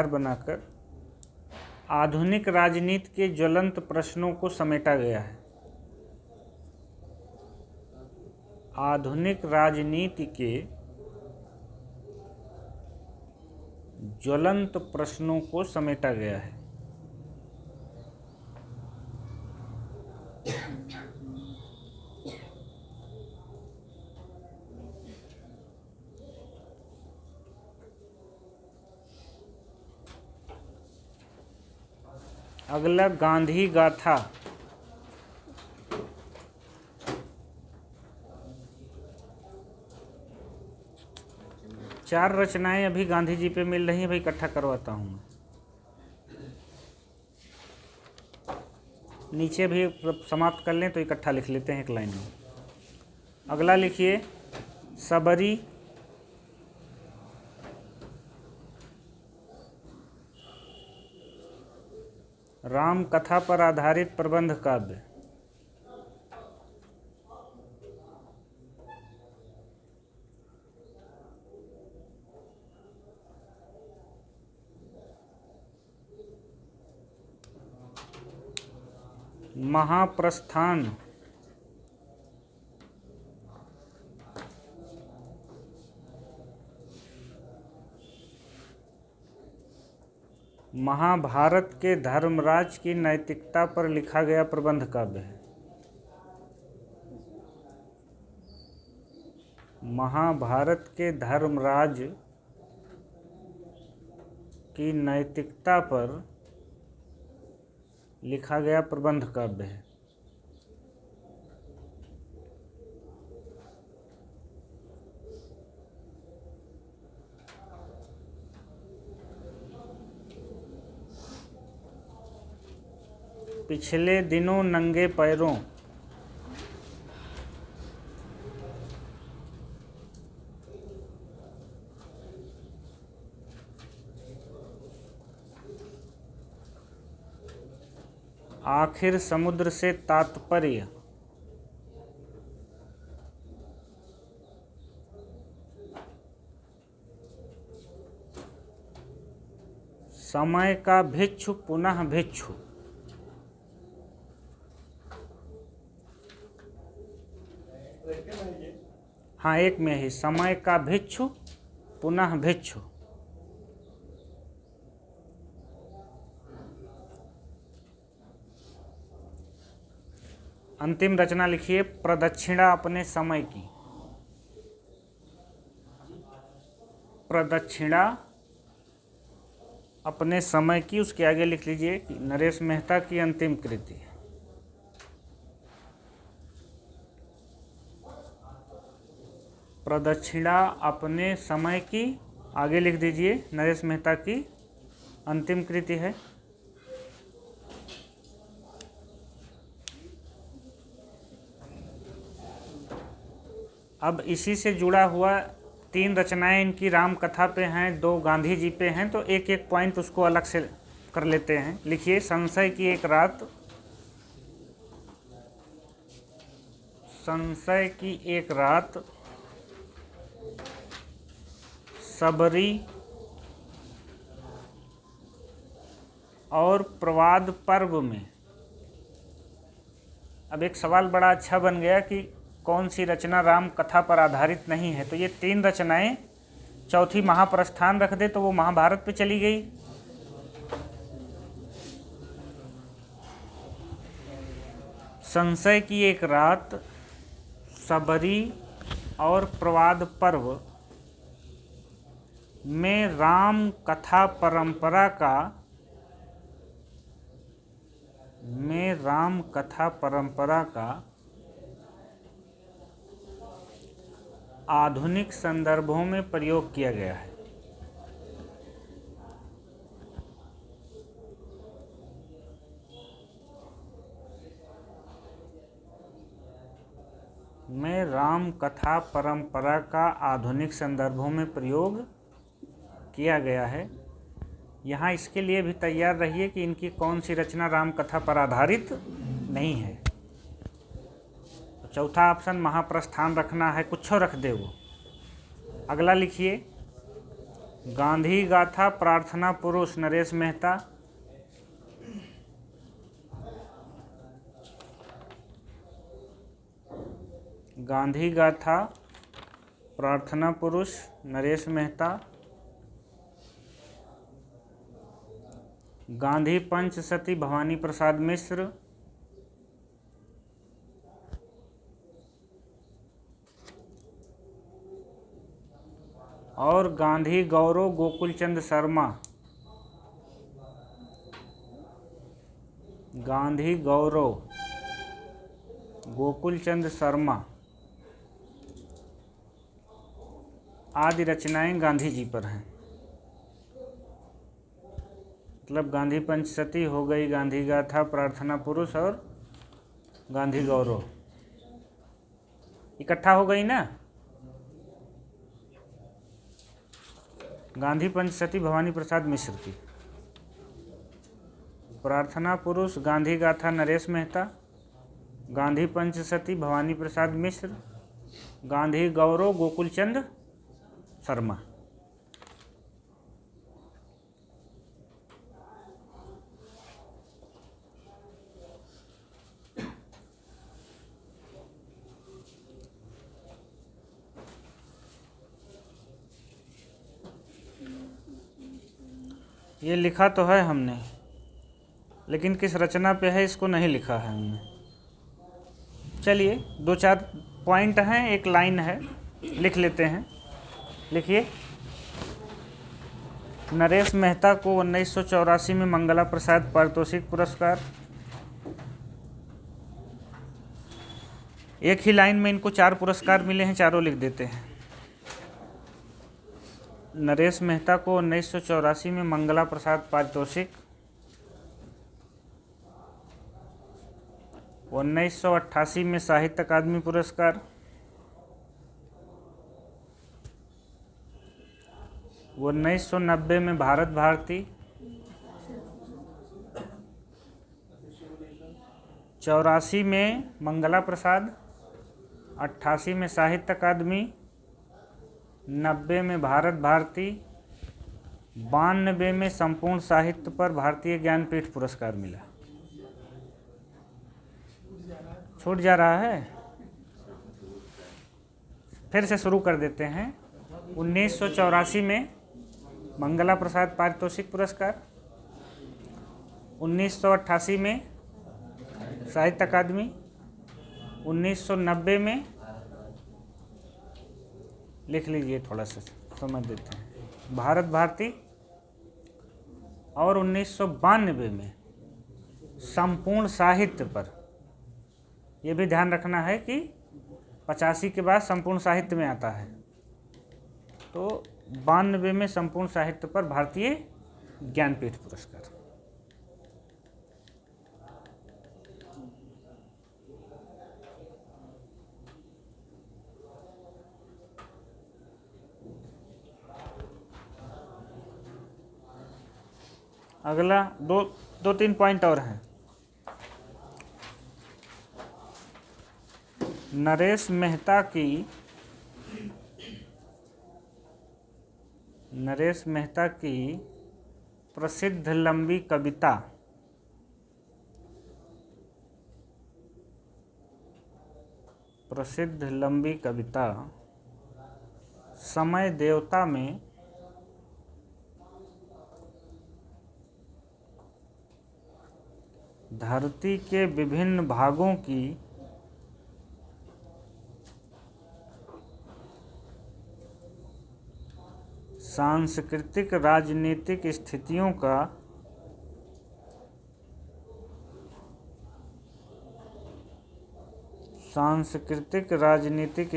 बनाकर आधुनिक राजनीति के ज्वलंत प्रश्नों को समेटा गया है। आधुनिक राजनीति के ज्वलंत प्रश्नों को समेटा गया है। अगला, गांधी गाथा। चार रचनाएं अभी गांधी जी पे मिल रही हैं, भाई इकट्ठा करवाता हूँ मैं। नीचे भी समाप्त कर लें तो इकट्ठा लिख लेते हैं एक लाइन में। अगला लिखिए, सबरी। राम कथा पर आधारित प्रबंध काव्य। महाप्रस्थान। महाभारत के धर्मराज की नैतिकता पर लिखा गया प्रबंध काव्य है। महाभारत के धर्मराज की नैतिकता पर लिखा गया प्रबंध काव्य है। पिछले दिनों नंगे पैरों आखिर समुद्र से तात्पर्य समय का भिक्षु पुनः भिक्षु। हाँ, एक में ही समय का भिक्षु पुनः भिक्षु। अंतिम रचना लिखिए, प्रदक्षिणा अपने समय की। प्रदक्षिणा अपने समय की, उसके आगे लिख लीजिए कि नरेश मेहता की अंतिम कृति। प्रदक्षिणा अपने समय की, आगे लिख दीजिए नरेश मेहता की अंतिम कृति है। अब इसी से जुड़ा हुआ 3 रचनाएं इनकी राम कथा पे हैं, 2 गांधी जी पे हैं, तो एक एक पॉइंट उसको अलग से कर लेते हैं। लिखिए, संशय की एक रात। संशय की एक रात, सबरी और प्रवाद पर्व में। अब एक सवाल बड़ा अच्छा बन गया कि कौन सी रचना राम कथा पर आधारित नहीं है। तो ये 3 रचनाएं, चौथी महाप्रस्थान रख दे तो वो महाभारत पे चली गई। संशय की एक रात, सबरी और प्रवाद पर्व में राम कथा परंपरा का आधुनिक संदर्भों में प्रयोग किया गया है। में राम कथा परंपरा का आधुनिक संदर्भों में प्रयोग किया गया है। यहाँ इसके लिए भी तैयार रहिए कि इनकी कौन सी रचना राम कथा पर आधारित नहीं है। तो चौथा ऑप्शन महाप्रस्थान रखना है, कुछ रख दे वो। अगला लिखिए, गांधी गाथा प्रार्थना पुरुष नरेश मेहता। गांधी गाथा प्रार्थना पुरुष नरेश मेहता। गांधी पंचसती भवानी प्रसाद मिश्र। और गांधी गौरव गोकुलचंद शर्मा। गांधी गौरव गोकुलचंद शर्मा आदि रचनाएं गांधी जी पर हैं। मतलब गांधी पंचसती हो गई, गांधी गाथा, प्रार्थना पुरुष और गांधी गौरव इकट्ठा हो गई ना। गांधी पंचसती भवानी प्रसाद मिश्र की, प्रार्थना पुरुष गांधी गाथा नरेश मेहता, गांधी पंचसती भवानी प्रसाद मिश्र, गांधी गौरव गोकुलचंद शर्मा। ये लिखा तो है हमने, लेकिन किस रचना पे है इसको नहीं लिखा है हमने। चलिए 2-4 पॉइंट हैं, एक लाइन है, लिख लेते हैं। लिखिए, नरेश मेहता को 1984 में मंगला प्रसाद पारितोषिक पुरस्कार। एक ही लाइन में इनको 4 पुरस्कार मिले हैं, चारों लिख देते हैं। नरेश मेहता को 1984 में मंगला प्रसाद पारितोषिक, 1988 में साहित्य अकादमी पुरस्कार, 1990 में भारत भारती, 84 में मंगला प्रसाद, 88 में साहित्य अकादमी, 90 में भारत भारती, 92 में संपूर्ण साहित्य पर भारतीय ज्ञानपीठ पुरस्कार मिला। छूट जा रहा है, फिर से शुरू कर देते हैं। 1984 में मंगला प्रसाद पारितोषिक पुरस्कार, 1988 में साहित्य अकादमी, 1990 में, लिख लीजिए थोड़ा सा समझ देते हैं, भारत भारती, और 1992 में संपूर्ण साहित्य पर। यह भी ध्यान रखना है कि 85 के बाद संपूर्ण साहित्य में आता है, तो 92 में संपूर्ण साहित्य पर भारतीय ज्ञानपीठ पुरस्कार। अगला 2-3 पॉइंट और हैं। नरेश मेहता की प्रसिद्ध लंबी कविता समय देवता में धरती के विभिन्न भागों की सांस्कृतिक राजनीतिक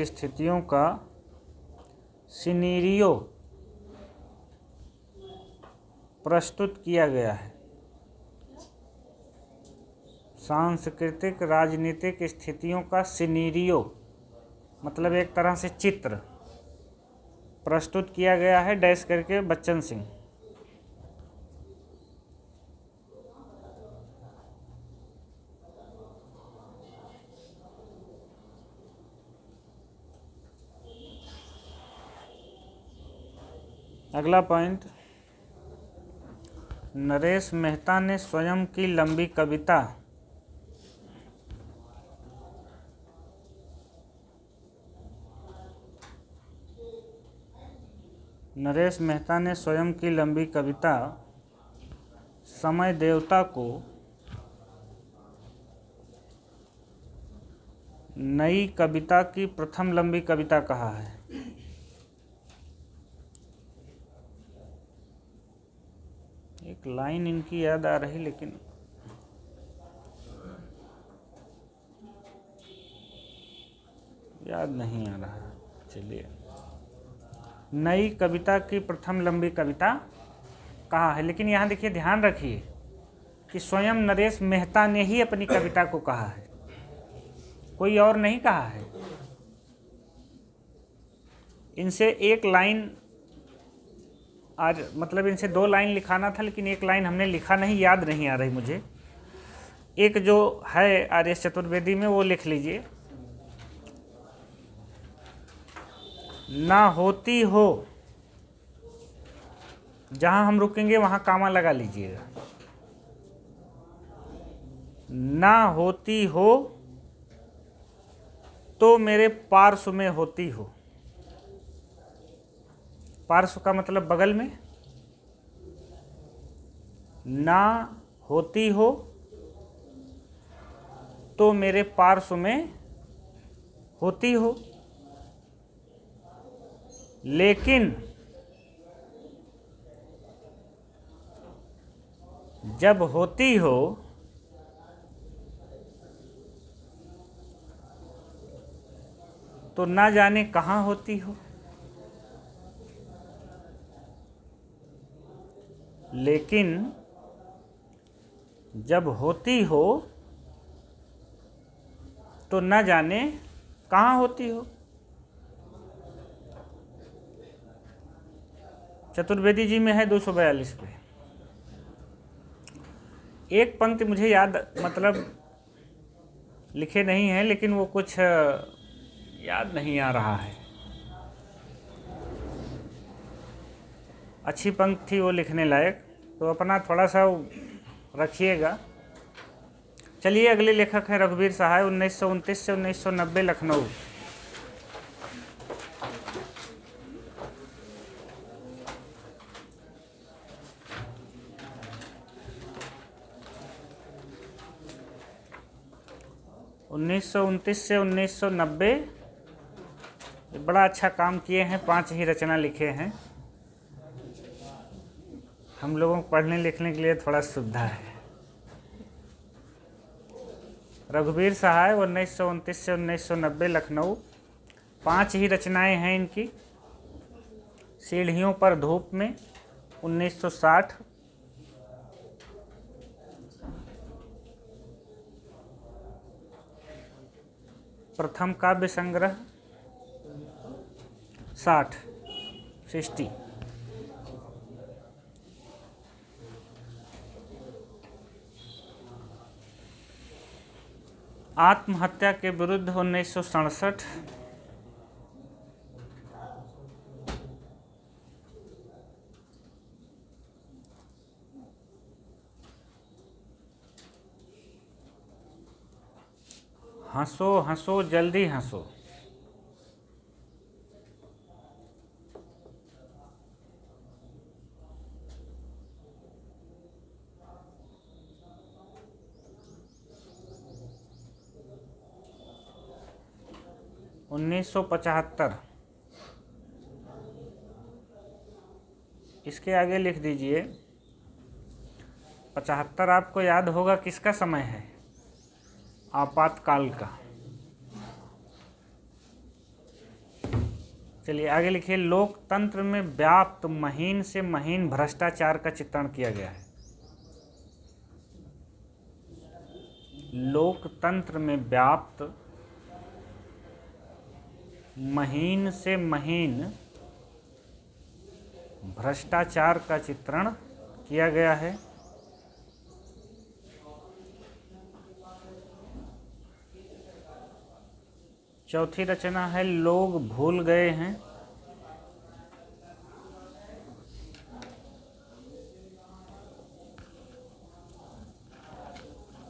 स्थितियों का सिनेरियो प्रस्तुत किया गया है। सांस्कृतिक राजनीतिक स्थितियों का सिनेरियो मतलब एक तरह से चित्र प्रस्तुत किया गया है, डैश करके बच्चन सिंह। अगला पॉइंट, नरेश मेहता ने स्वयं की लंबी कविता समय देवता को नई कविता की प्रथम लंबी कविता कहा है। एक लाइन इनकी याद आ रही लेकिन याद नहीं आ रहा। चलिए, नई कविता की प्रथम लंबी कविता कहा है, लेकिन यहाँ देखिए, ध्यान रखिए कि स्वयं नरेश मेहता ने ही अपनी कविता को कहा है, कोई और नहीं कहा है। इनसे एक लाइन आज मतलब इनसे 2 लाइन लिखाना था, लेकिन एक लाइन हमने लिखा नहीं, याद नहीं आ रही मुझे। एक जो है आर्यस चतुर्वेदी में वो लिख लीजिए, ना होती हो, जहां हम रुकेंगे वहां कामा लगा लीजिएगा। ना होती हो तो मेरे पार्श्व में होती हो। पार्श्व का मतलब बगल में, ना होती हो तो मेरे पार्श्व में होती हो, लेकिन जब होती हो तो ना जाने कहाँ होती हो। लेकिन जब होती हो तो न जाने कहाँ होती हो। चतुर्वेदी जी में है 242 पे। एक पंक्ति मुझे याद, मतलब लिखे नहीं है, लेकिन वो कुछ याद नहीं आ रहा है। अच्छी पंक्ति थी वो लिखने लायक, तो अपना थोड़ा सा रखिएगा। चलिए, अगले लेखक हैं रघुवीर सहाय, 1929 से 1990, लखनऊ। उन्नीस सौ 29 से 1990, बड़ा अच्छा काम किए हैं। 5 ही रचना लिखे हैं। हम लोगों को पढ़ने लिखने के लिए थोड़ा सुविधा है। रघुवीर सहाय 1929 से 1990, लखनऊ। 5 ही रचनाएं हैं इनकी। सीढ़ियों पर धूप में 1960, प्रथम काव्य संग्रह 60। आत्महत्या के विरुद्ध 1967, हंसो हंसो जल्दी हंसो, उन्नीस सौ 75। इसके आगे लिख दीजिए 75। आपको याद होगा किसका समय है? आपातकाल का। चलिए आगे लिखिए, लोकतंत्र में व्याप्त महीन से महीन भ्रष्टाचार का चित्रण किया गया है। लोकतंत्र में व्याप्त महीन से महीन भ्रष्टाचार का चित्रण किया गया है। चौथी रचना है लोग भूल गए हैं।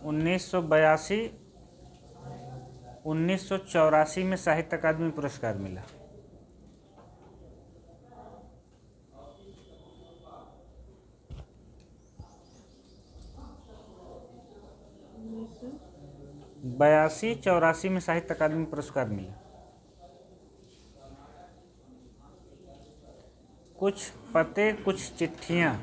उन्नीस सौ 1984 में साहित्य अकादमी पुरस्कार मिला। बयासी 84 में साहित्य अकादमी पुरस्कार मिला। कुछ पते कुछ चिट्ठियां,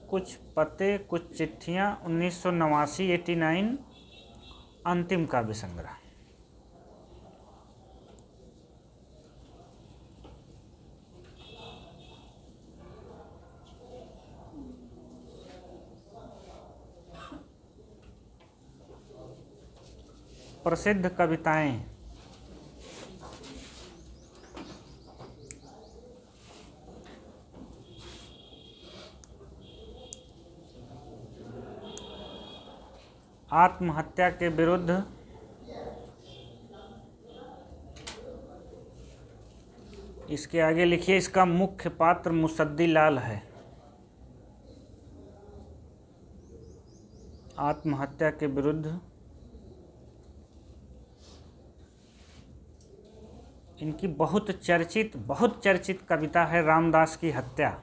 कुछ पते कुछ चिट्ठियां 1989, 89, अंतिम काव्य संग्रह। प्रसिद्ध कविताएं, आत्महत्या के विरुद्ध, इसके आगे लिखिए, इसका मुख्य पात्र मुसद्दी लाल है। आत्महत्या के विरुद्ध इनकी बहुत चर्चित कविता है रामदास की हत्या।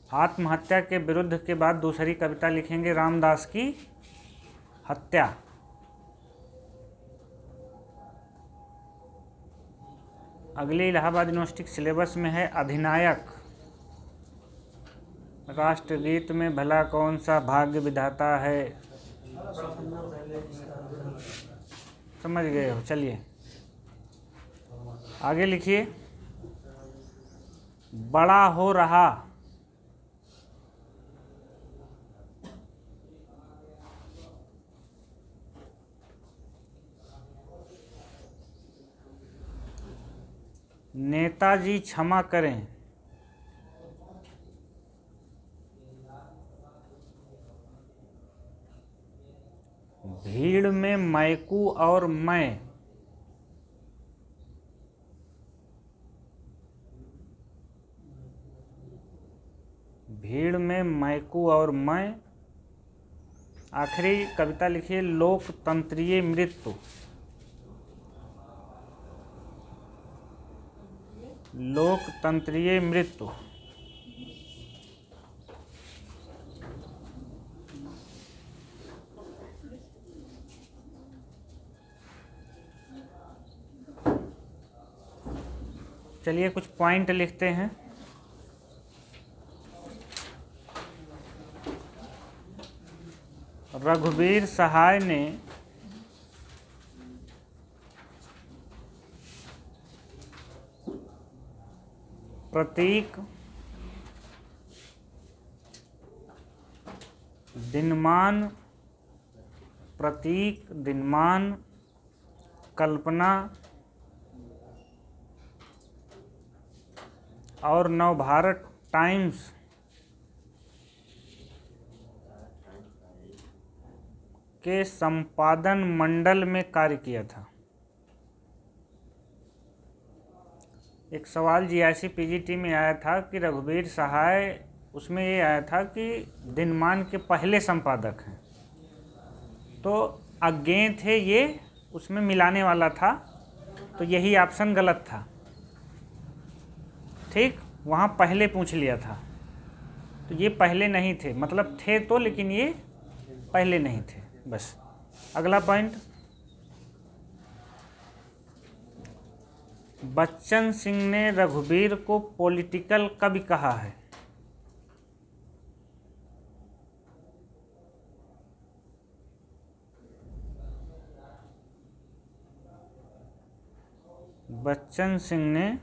आत्महत्या के विरुद्ध के बाद दूसरी कविता लिखेंगे रामदास की हत्या। अगले इलाहाबाद यूनिवर्सिटी सिलेबस में है अधिनायक। राष्ट्रगीत में भला कौन सा भाग्य विधाता है, समझ गए हो। चलिए आगे लिखिए। बड़ा हो रहा, नेताजी क्षमा करें, भीड़ में मैकू और मैं, भीड़ में मैकू और मैं। आखिरी कविता लिखिए लोकतंत्रीय मृत्यु, लोकतंत्रीय मृत्यु। चलिए कुछ पॉइंट लिखते हैं। रघुवीर सहाय ने प्रतीक, दिनमान, प्रतीक, दिनमान, कल्पना और नवभारत टाइम्स के संपादन मंडल में कार्य किया था। एक सवाल जीआईसी पीजीटी में आया था कि रघुवीर सहाय, उसमें ये आया था कि दिनमान के पहले संपादक हैं, तो अज्ञे थे ये, उसमें मिलाने वाला था, तो यही ऑप्शन गलत था। ठीक, वहाँ पहले पूछ लिया था, तो ये पहले नहीं थे, मतलब थे तो, लेकिन ये पहले नहीं थे। बस अगला पॉइंट, बच्चन सिंह ने रघुवीर को पॉलिटिकल कवि कहा है। बच्चन सिंह ने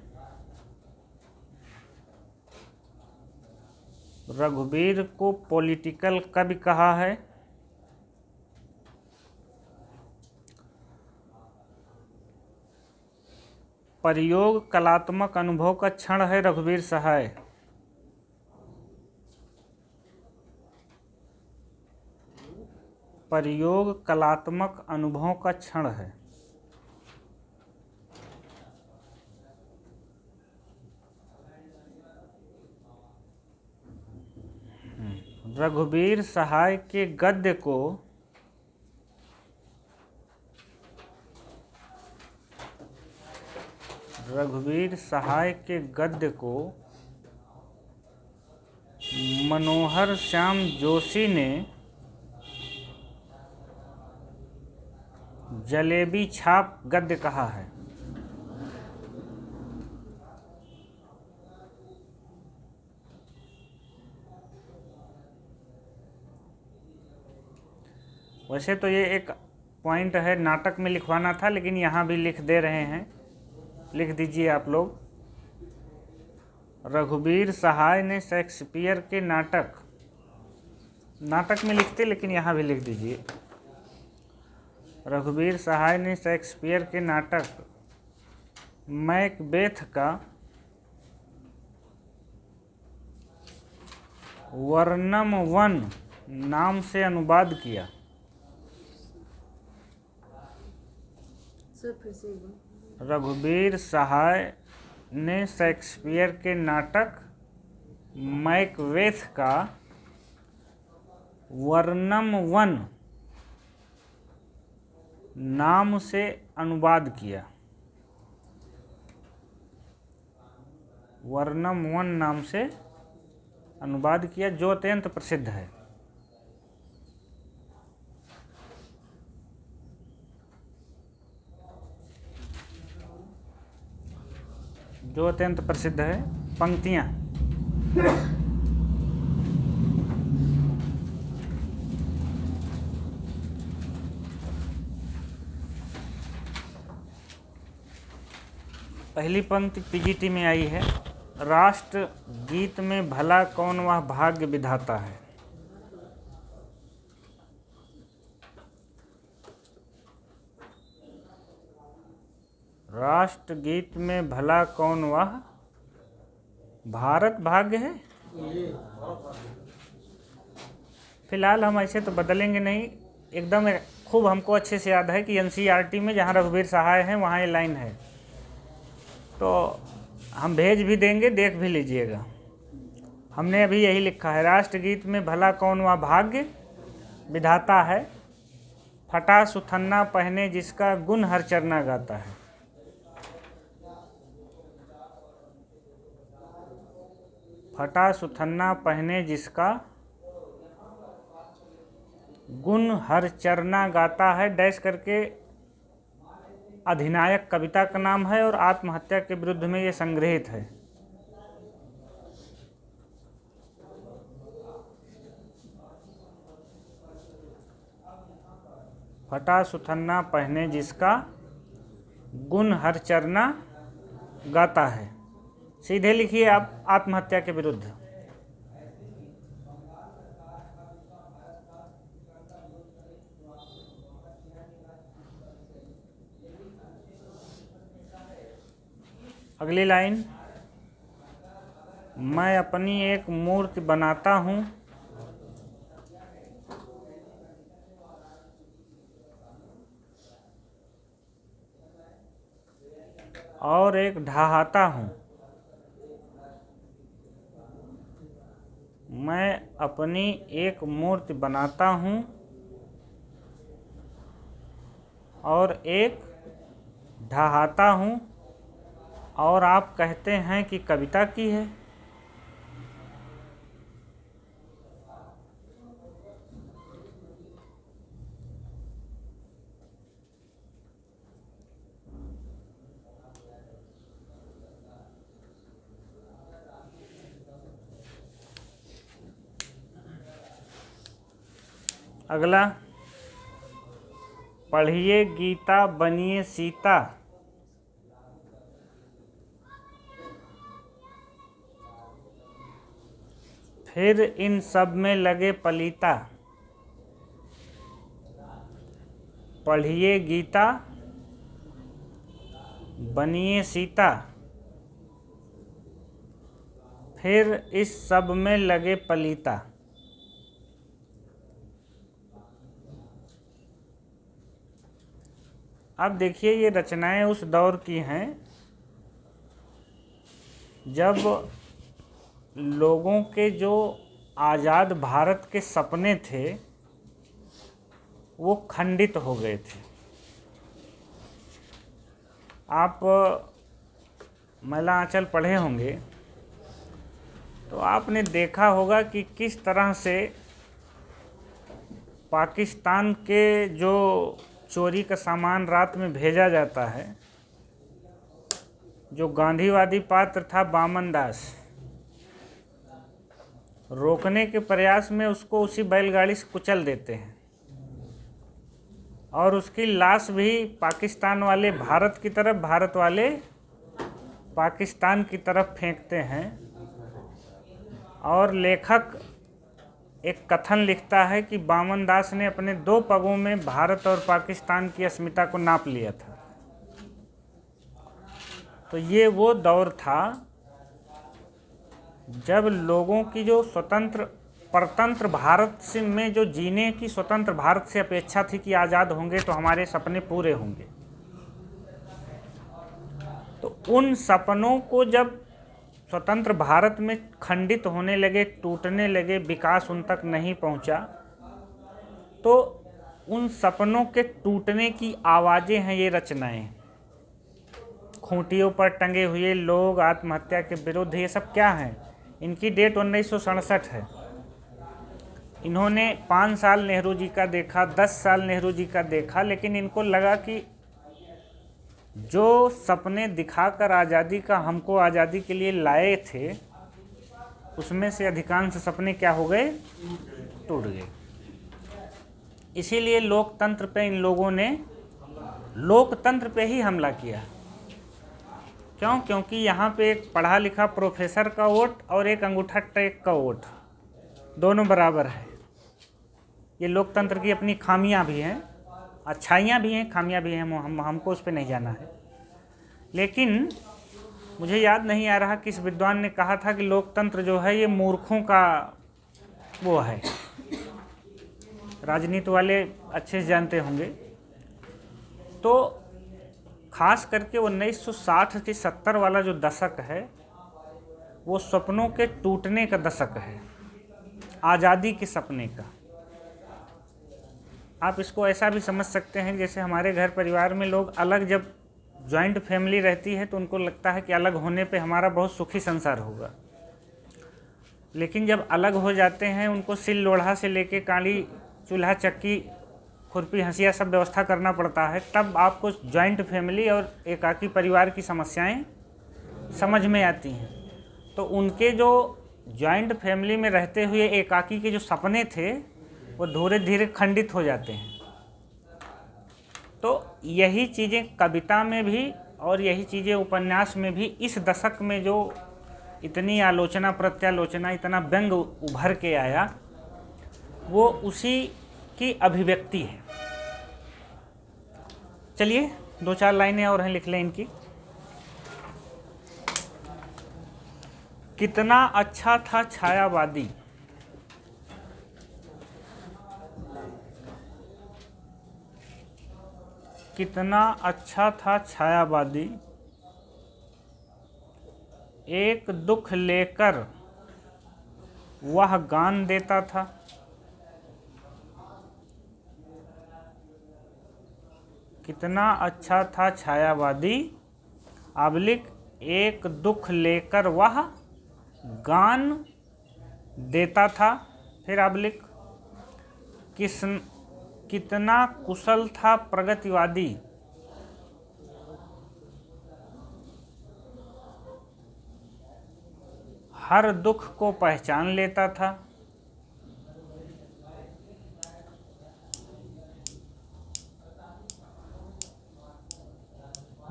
रघुवीर को पॉलिटिकल कवि कहा है। प्रयोग कलात्मक अनुभव का क्षण है रघुवीर सहाय। प्रयोग कलात्मक अनुभव का क्षण है। रघुवीर सहाय के गद्य को मनोहर श्याम जोशी ने जलेबी छाप गद्य कहा है। वैसे तो ये एक पॉइंट है, नाटक में लिखवाना था, लेकिन यहाँ भी लिख दे रहे हैं, लिख दीजिए आप लोग। रघुवीर सहाय ने शेक्सपियर के नाटक में लिखते, लेकिन यहाँ भी लिख दीजिए। रघुवीर सहाय ने शेक्सपियर के नाटक मैकबेथ का वर्णम वन नाम से अनुवाद किया। रघुवीर सहाय ने शेक्सपियर के नाटक मैकबेथ का वर्णम वन नाम से अनुवाद किया। वर्णम वन नाम से अनुवाद किया जो अत्यंत प्रसिद्ध है। जो अत्यंत प्रसिद्ध है। पंक्तियाँ पहली पंक्ति पीजीटी में आई है। राष्ट्र गीत में भला कौन वह भाग्य विधाता है। राष्ट्र गीत में भला कौन वह भारत भाग्य है। फिलहाल हम ऐसे तो बदलेंगे नहीं, एकदम खूब हमको अच्छे से याद है कि एनसीईआरटी में जहाँ रघुवीर सहाय हैं वहाँ ये लाइन है, तो हम भेज भी देंगे, देख भी लीजिएगा। हमने अभी यही लिखा है, राष्ट्रगीत में भला कौन वह भाग्य विधाता है, फटा सुथन्ना पहने जिसका गुण हर चरना गाता है। फटा सुथन्ना पहने जिसका गुण हर चरना गाता है, डैश करके अधिनायक कविता का नाम है और आत्महत्या के विरुद्ध में ये संग्रहित है। फटा सुथन्ना पहने जिसका गुण हर चरना गाता है। सीधे लिखिए आप आत्महत्या के विरुद्ध। अगली लाइन, मैं अपनी एक मूर्ति बनाता हूँ और एक ढहाता हूँ। मैं अपनी एक मूर्ति बनाता हूँ और एक ढहाता हूँ और आप कहते हैं कि कविता की है। अगला, पढ़िए गीता बनिए सीता, फिर इन सब में लगे पलीता। पढ़िए गीता बनिए सीता, फिर इस सब में लगे पलीता। अब देखिए, ये रचनाएं उस दौर की हैं जब लोगों के जो आज़ाद भारत के सपने थे वो खंडित हो गए थे। आप मैला आंचल पढ़े होंगे तो आपने देखा होगा कि किस तरह से पाकिस्तान के जो चोरी का सामान रात में भेजा जाता है, जो गांधीवादी पात्र था बामन दास, रोकने के प्रयास में उसको उसी बैलगाड़ी से कुचल देते हैं और उसकी लाश भी पाकिस्तान वाले भारत की तरफ, भारत वाले पाकिस्तान की तरफ फेंकते हैं। और लेखक एक कथन लिखता है कि बामन दास ने अपने 2 पगों में भारत और पाकिस्तान की अस्मिता को नाप लिया था। तो ये वो दौर था जब लोगों की जो स्वतंत्र परतंत्र भारत से में जो जीने की स्वतंत्र भारत से अपेक्षा थी कि आज़ाद होंगे तो हमारे सपने पूरे होंगे। तो उन सपनों को जब स्वतंत्र भारत में खंडित होने लगे, टूटने लगे, विकास उन तक नहीं पहुंचा, तो उन सपनों के टूटने की आवाज़ें हैं ये रचनाएं। खूंटियों पर टंगे हुए लोग, आत्महत्या के विरुद्ध, ये सब क्या हैं? इनकी डेट 1967 है। इन्होंने 5 साल नेहरू जी का देखा, 10 साल नेहरू जी का देखा, लेकिन इनको लगा कि जो सपने दिखाकर आज़ादी का हमको आज़ादी के लिए लाए थे, उसमें से अधिकांश सपने क्या हो गए? टूट गए। इसीलिए लोकतंत्र पे इन लोगों ने लोकतंत्र पे ही हमला किया। क्यों? क्योंकि यहाँ पे एक पढ़ा लिखा प्रोफेसर का वोट और एक अंगूठा टेक का वोट, दोनों बराबर है। ये लोकतंत्र की अपनी खामियां भी हैं, अच्छाइयाँ भी हैं, खामियां भी हैं, हमको उस पर नहीं जाना है। लेकिन मुझे याद नहीं आ रहा किस विद्वान ने कहा था कि लोकतंत्र जो है ये मूर्खों का वो है। राजनीति वाले अच्छे से जानते होंगे। तो खास करके 1960 से 70 वाला जो दशक है वो सपनों के टूटने का दशक है, आज़ादी के सपने का। आप इसको ऐसा भी समझ सकते हैं जैसे हमारे घर परिवार में लोग अलग, जब जॉइंट फैमिली रहती है तो उनको लगता है कि अलग होने पे हमारा बहुत सुखी संसार होगा, लेकिन जब अलग हो जाते हैं उनको सिल लोढ़ा से लेके काली चूल्हा चक्की खुरपी हंसिया सब व्यवस्था करना पड़ता है, तब आपको जॉइंट फैमिली और एकाकी परिवार की समस्याएं समझ में आती हैं। तो उनके जो जॉइंट फैमिली में रहते हुए एकाकी के जो सपने थे वो धीरे धीरे खंडित हो जाते हैं। तो यही चीज़ें कविता में भी और यही चीज़ें उपन्यास में भी इस दशक में जो इतनी आलोचना प्रत्यालोचना, इतना व्यंग उभर के आया, वो उसी की अभिव्यक्ति है। चलिए 2-4 लाइनें और हैं, लिख लें इनकी। कितना अच्छा था छायावादी, कितना अच्छा था छायावादी, एक दुख लेकर वह गान देता था। कितना अच्छा था छायावादी, आबलिक एक दुख लेकर वह गान देता था। फिर आबलिक कितना कुशल था प्रगतिवादी, हर दुख को पहचान लेता था।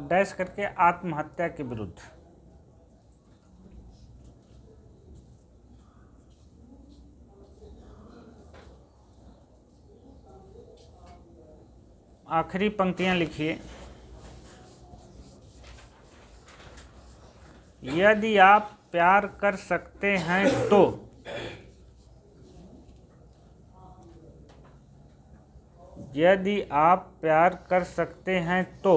डैश करके आत्महत्या के विरुद्ध। आखिरी पंक्तियां लिखिए। यदि आप प्यार कर सकते हैं तो, यदि आप प्यार कर सकते हैं तो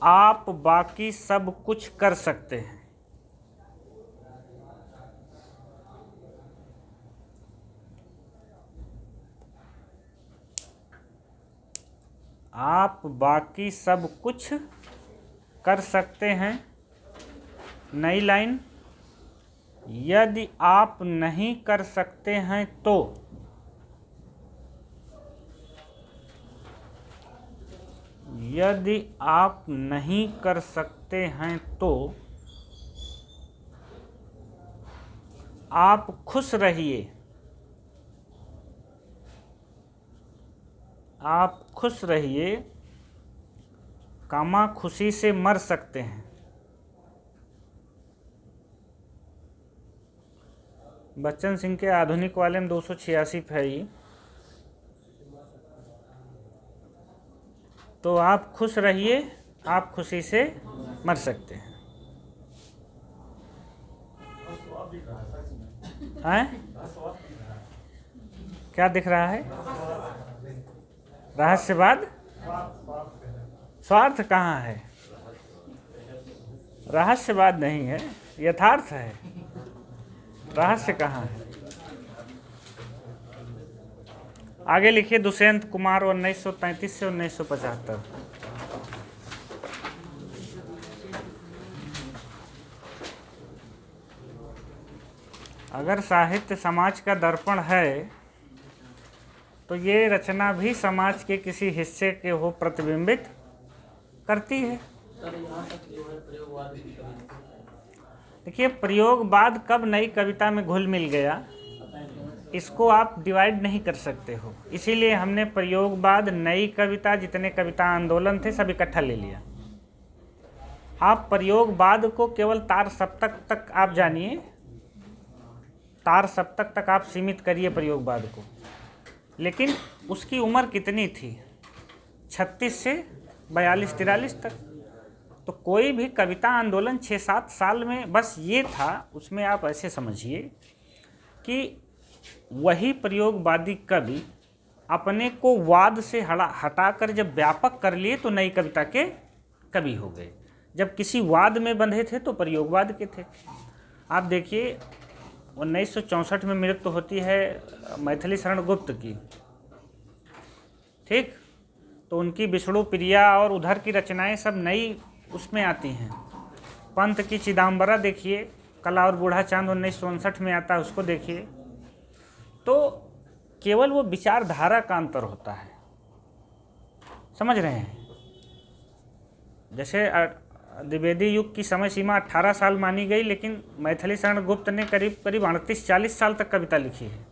आप बाकी सब कुछ कर सकते हैं। आप बाकी सब कुछ कर सकते हैं। नई लाइन, यदि आप नहीं कर सकते हैं तो, यदि आप नहीं कर सकते हैं तो आप खुश रहिए, आप खुश रहिए, कामा खुशी से मर सकते हैं। बच्चन सिंह के आधुनिक वाले में 286 है ये। तो आप खुश रहिए, आप खुशी से मर सकते हैं। हैं? क्या दिख रहा है? रहस्यवाद? स्वार्थ कहाँ है? रहस्यवाद नहीं है, यथार्थ है। रहस्य कहाँ है? आगे लिखिए दुष्यंत कुमार 1933 से 1975। अगर साहित्य समाज का दर्पण है तो ये रचना भी समाज के किसी हिस्से के हो प्रतिबिंबित करती है। सर यहाँ तक जो है प्रयोगवाद की कविता देखिए प्रयोगवाद कब नई कविता में घुल मिल गया, इसको आप डिवाइड नहीं कर सकते हो। इसीलिए हमने प्रयोगवाद, नई कविता, जितने कविता आंदोलन थे सब इकट्ठा ले लिया। आप प्रयोगवाद को केवल तार सप्तक तक आप जानिए, तार सप्तक तक आप सीमित करिए प्रयोगवाद को। लेकिन उसकी उम्र कितनी थी? 36 से 42-43 तक। तो कोई भी कविता आंदोलन 6-7 साल में बस ये था, उसमें आप ऐसे समझिए कि वही प्रयोगवादी कवि अपने को वाद से हटाकर जब व्यापक कर लिए तो नई कविता के कवि हो गए। जब किसी वाद में बंधे थे तो प्रयोगवाद के थे। आप देखिए 1964 में मृत्यु होती है मैथिली शरण गुप्त की, ठीक। तो उनकी विष्णु प्रिया और उधर की रचनाएं सब नई उसमें आती हैं। पंत की चिदम्बरा देखिए, कला और बूढ़ा चांद 1959 में आता है, उसको देखिए। तो केवल वो विचारधारा का अंतर होता है, समझ रहे हैं। जैसे द्विवेदी युग की समय सीमा 18 साल मानी गई, लेकिन मैथिली शरण गुप्त ने करीब 38-40 साल तक कविता लिखी है।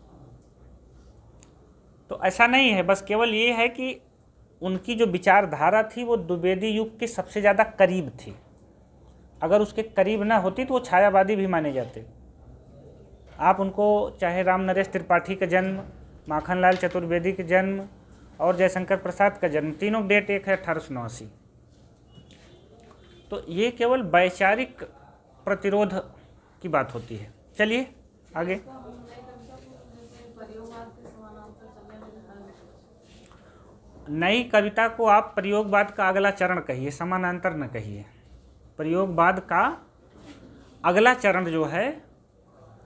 तो ऐसा नहीं है, बस केवल ये है कि उनकी जो विचारधारा थी वो द्विवेदी युग के सबसे ज़्यादा करीब थी। अगर उसके करीब ना होती तो वो छायावादी भी माने जाते। आप उनको चाहे राम नरेश त्रिपाठी का जन्म, माखनलाल चतुर्वेदी का जन्म और जयशंकर प्रसाद का जन्म, तीनों डेट एक है 1889। तो ये केवल वैचारिक प्रतिरोध की बात होती है। चलिए आगे। नई कविता को आप प्रयोगवाद का अगला चरण कहिए, समानांतर न कहिए। प्रयोगवाद का अगला चरण जो है,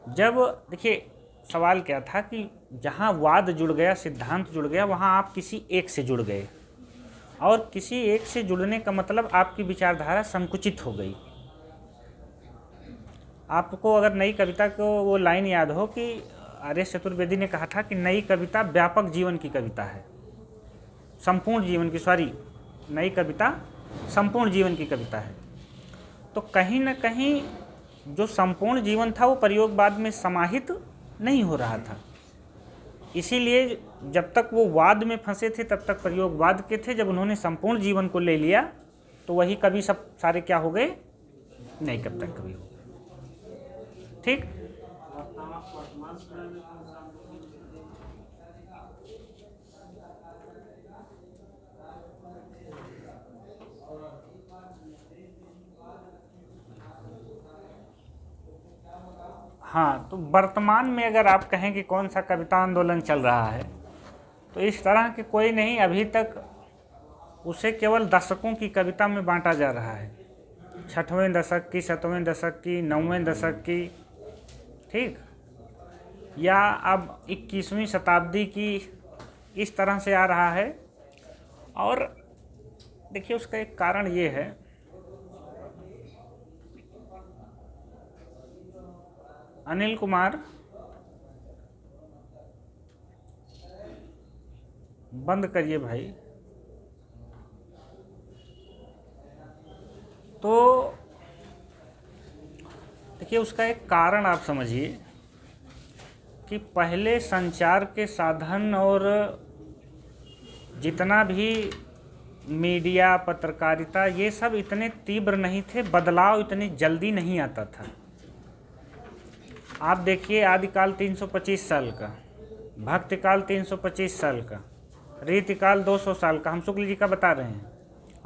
जब देखिए सवाल क्या था कि जहाँ वाद जुड़ गया, सिद्धांत जुड़ गया, वहाँ आप किसी एक से जुड़ गए। और किसी एक से जुड़ने का मतलब आपकी विचारधारा संकुचित हो गई। आपको अगर नई कविता को वो लाइन याद हो कि आर.एस. चतुर्वेदी ने कहा था कि नई कविता व्यापक जीवन की कविता है, संपूर्ण जीवन की, नई कविता संपूर्ण जीवन की कविता है। तो कहीं ना कहीं जो संपूर्ण जीवन था वो प्रयोगवाद में समाहित नहीं हो रहा था। इसीलिए जब तक वो वाद में फंसे थे तब तक प्रयोगवाद के थे। जब उन्होंने संपूर्ण जीवन को ले लिया तो वही कवि सब सारे क्या हो गए? नई कविता कवि हो गए, ठीक। हाँ, तो वर्तमान में अगर आप कहें कि कौन सा कविता आंदोलन चल रहा है, तो इस तरह के कोई नहीं। अभी तक उसे केवल दशकों की कविता में बांटा जा रहा है। 6वें दशक की, 7वें दशक की, 9वें दशक की, ठीक, या अब 21वीं शताब्दी की, इस तरह से आ रहा है। और देखिए उसका एक कारण ये है, अनिल कुमार बंद करिए भाई। तो देखिए उसका एक कारण आप समझिए कि पहले संचार के साधन और जितना भी मीडिया, पत्रकारिता, ये सब इतने तीव्र नहीं थे, बदलाव इतनी जल्दी नहीं आता था। आप देखिए आदिकाल 325 साल का, भक्तिकाल 325 साल का, रीतिकाल 200 साल का, हम शुक्ल जी का बता रहे हैं,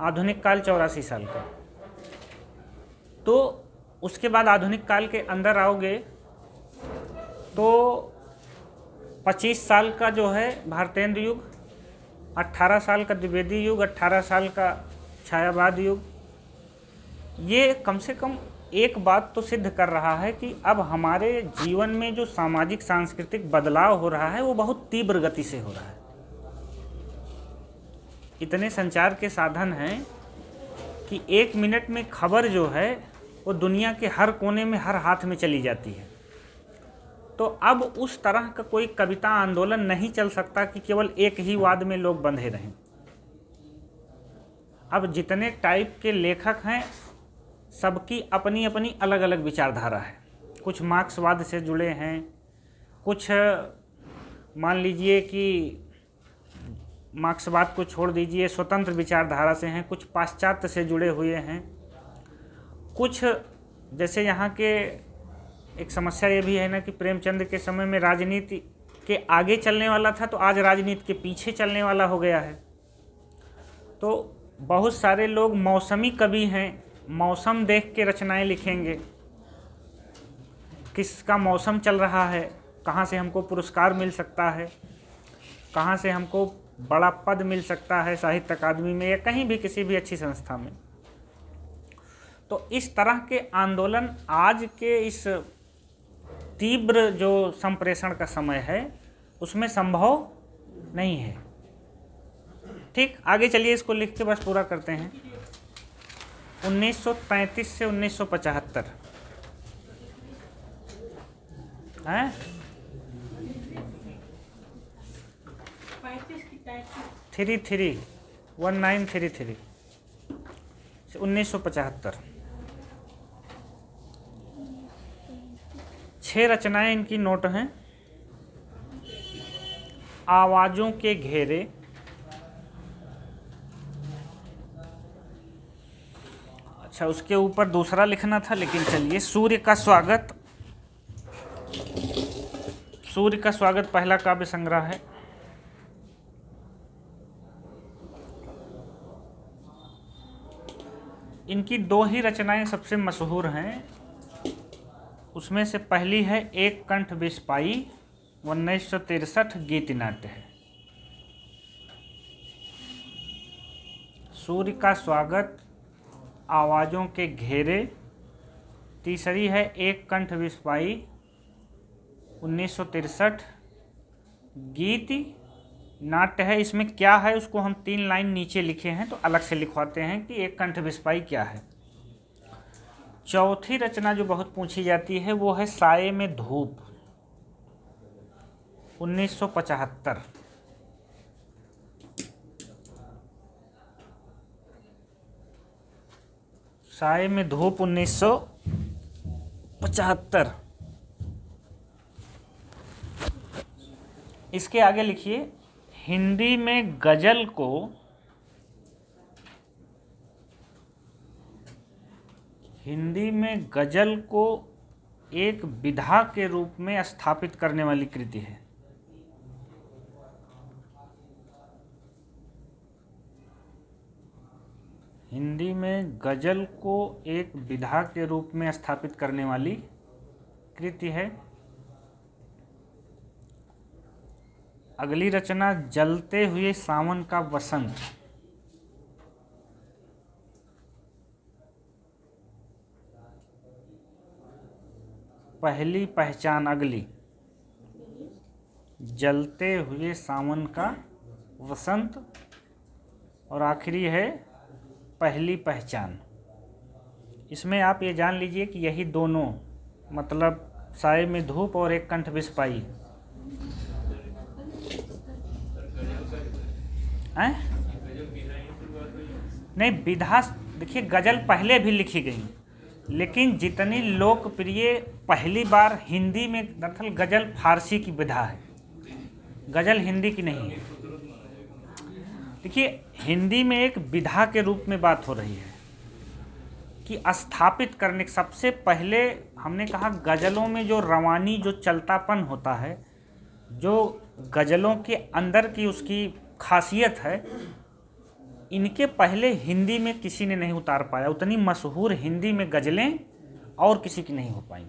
आधुनिक काल 84 साल का। तो उसके बाद आधुनिक काल के अंदर आओगे तो 25 साल का जो है भारतेंद्र युग, 18 साल का द्विवेदी युग, 18 साल का छायावाद युग। ये कम से कम एक बात तो सिद्ध कर रहा है कि अब हमारे जीवन में जो सामाजिक सांस्कृतिक बदलाव हो रहा है वो बहुत तीव्र गति से हो रहा है। इतने संचार के साधन हैं कि 1 मिनट में खबर जो है वो दुनिया के हर कोने में, हर हाथ में चली जाती है। तो अब उस तरह का कोई कविता आंदोलन नहीं चल सकता कि केवल एक ही वाद में लोग बंधे रहें। अब जितने टाइप के लेखक हैं सबकी अपनी अपनी अलग अलग विचारधारा है। कुछ मार्क्सवाद से जुड़े हैं, कुछ मान लीजिए कि मार्क्सवाद को छोड़ दीजिए स्वतंत्र विचारधारा से हैं, कुछ पाश्चात्य से जुड़े हुए हैं, कुछ जैसे यहाँ के एक समस्या ये भी है ना कि प्रेमचंद के समय में राजनीति के आगे चलने वाला था तो आज राजनीति के पीछे चलने वाला हो गया है। तो बहुत सारे लोग मौसमी कवि हैं, मौसम देख के रचनाएं लिखेंगे, किसका मौसम चल रहा है, कहाँ से हमको पुरस्कार मिल सकता है, कहाँ से हमको बड़ा पद मिल सकता है साहित्य अकादमी में या कहीं भी किसी भी अच्छी संस्था में। तो इस तरह के आंदोलन आज के इस तीव्र जो संप्रेषण का समय है उसमें संभव नहीं है। ठीक, आगे चलिए इसको लिख के बस पूरा करते हैं। 1933 से 1975 हैं 1933 से 1975 6 रचनाएं इनकी नोट हैं। आवाज़ों के घेरे, अच्छा उसके ऊपर दूसरा लिखना था लेकिन चलिए। सूर्य का स्वागत, सूर्य का स्वागत पहला काव्य संग्रह है। इनकी 2 ही रचनाएं सबसे मशहूर हैं। उसमें से पहली है एक कंठ बिस्पाई, 1963 गीत नाट्य है। सूर्य का स्वागत, आवाज़ों के घेरे। तीसरी है एक कंठ बिस्पाई, 1963 गीत नाट्य है। इसमें क्या है उसको हम 3 लाइन नीचे लिखे हैं तो अलग से लिखवाते हैं कि एक कंठ बिस्पाई क्या है। चौथी रचना जो बहुत पूछी जाती है वो है साये में धूप, 1975। साये में धूप 1975। इसके आगे लिखिए हिंदी में गजल को एक विधा के रूप में स्थापित करने वाली कृति है। हिंदी में गजल को एक विधा के रूप में स्थापित करने वाली कृति है। अगली रचना जलते हुए सावन का वसंत, पहली पहचान। अगली जलते हुए सावन का वसंत और आखिरी है पहली पहचान। इसमें आप ये जान लीजिए कि यही दोनों मतलब साये में धूप और एक कंठ बिस्पाई नहीं, विधा देखिए गजल पहले भी लिखी गई लेकिन जितनी लोकप्रिय पहली बार हिंदी में, दरअसल गजल फारसी की विधा है, गजल हिंदी की नहीं है। देखिए हिंदी में एक विधा के रूप में बात हो रही है कि स्थापित करने, सबसे पहले हमने कहा गजलों में जो रवानी, जो चलतापन होता है, जो गजलों के अंदर की उसकी खासियत है, इनके पहले हिंदी में किसी ने नहीं उतार पाया। उतनी मशहूर हिंदी में गज़लें और किसी की नहीं हो पाई।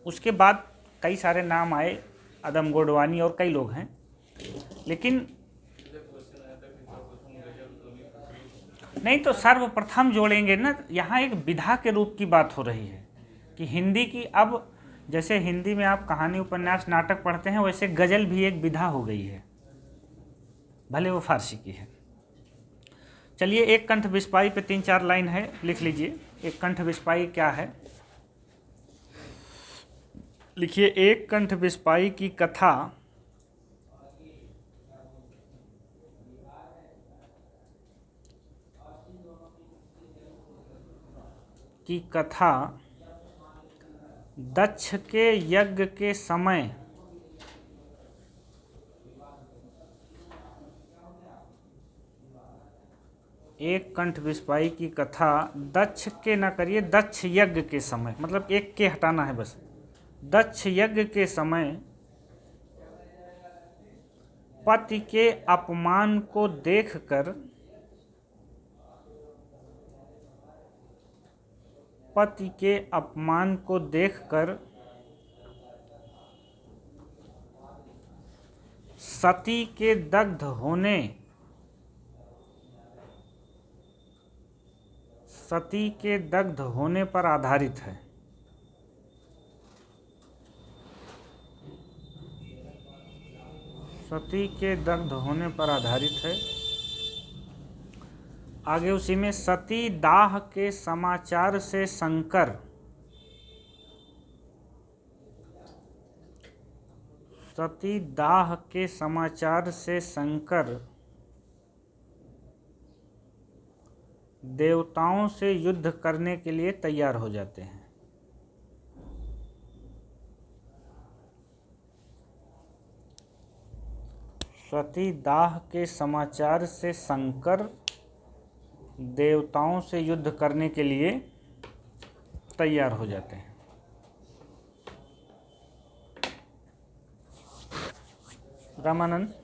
उसके बाद कई सारे नाम आए, अदम गोडवानी और कई लोग हैं, लेकिन नहीं तो सर्वप्रथम जोड़ेंगे ना। यहाँ एक विधा के रूप की बात हो रही है कि हिंदी की, अब जैसे हिंदी में आप कहानी, उपन्यास, नाटक पढ़ते हैं वैसे गज़ल भी एक विधा हो गई है, भले वो फारसी की है। चलिए एक कंठ विस्पाई पे 3-4 लाइन है, लिख लीजिए। एक कंठ विस्पाई क्या है? लिखिए, एक कंठ विस्पाई की कथा दक्ष के यज्ञ के समय एक कंठ विस्पाई की कथा दक्ष के ना करिए, दक्ष यज्ञ के समय, मतलब एक के हटाना है बस। दक्ष यज्ञ के समय पति के अपमान को देखकर सती के दग्ध होने पर आधारित है। सती के दग्ध होने पर आधारित है। आगे उसी में सती दाह के समाचार से शंकर देवताओं से युद्ध करने के लिए तैयार हो जाते हैं। सती दाह के समाचार से शंकर देवताओं से युद्ध करने के लिए तैयार हो जाते हैं। रामानंद।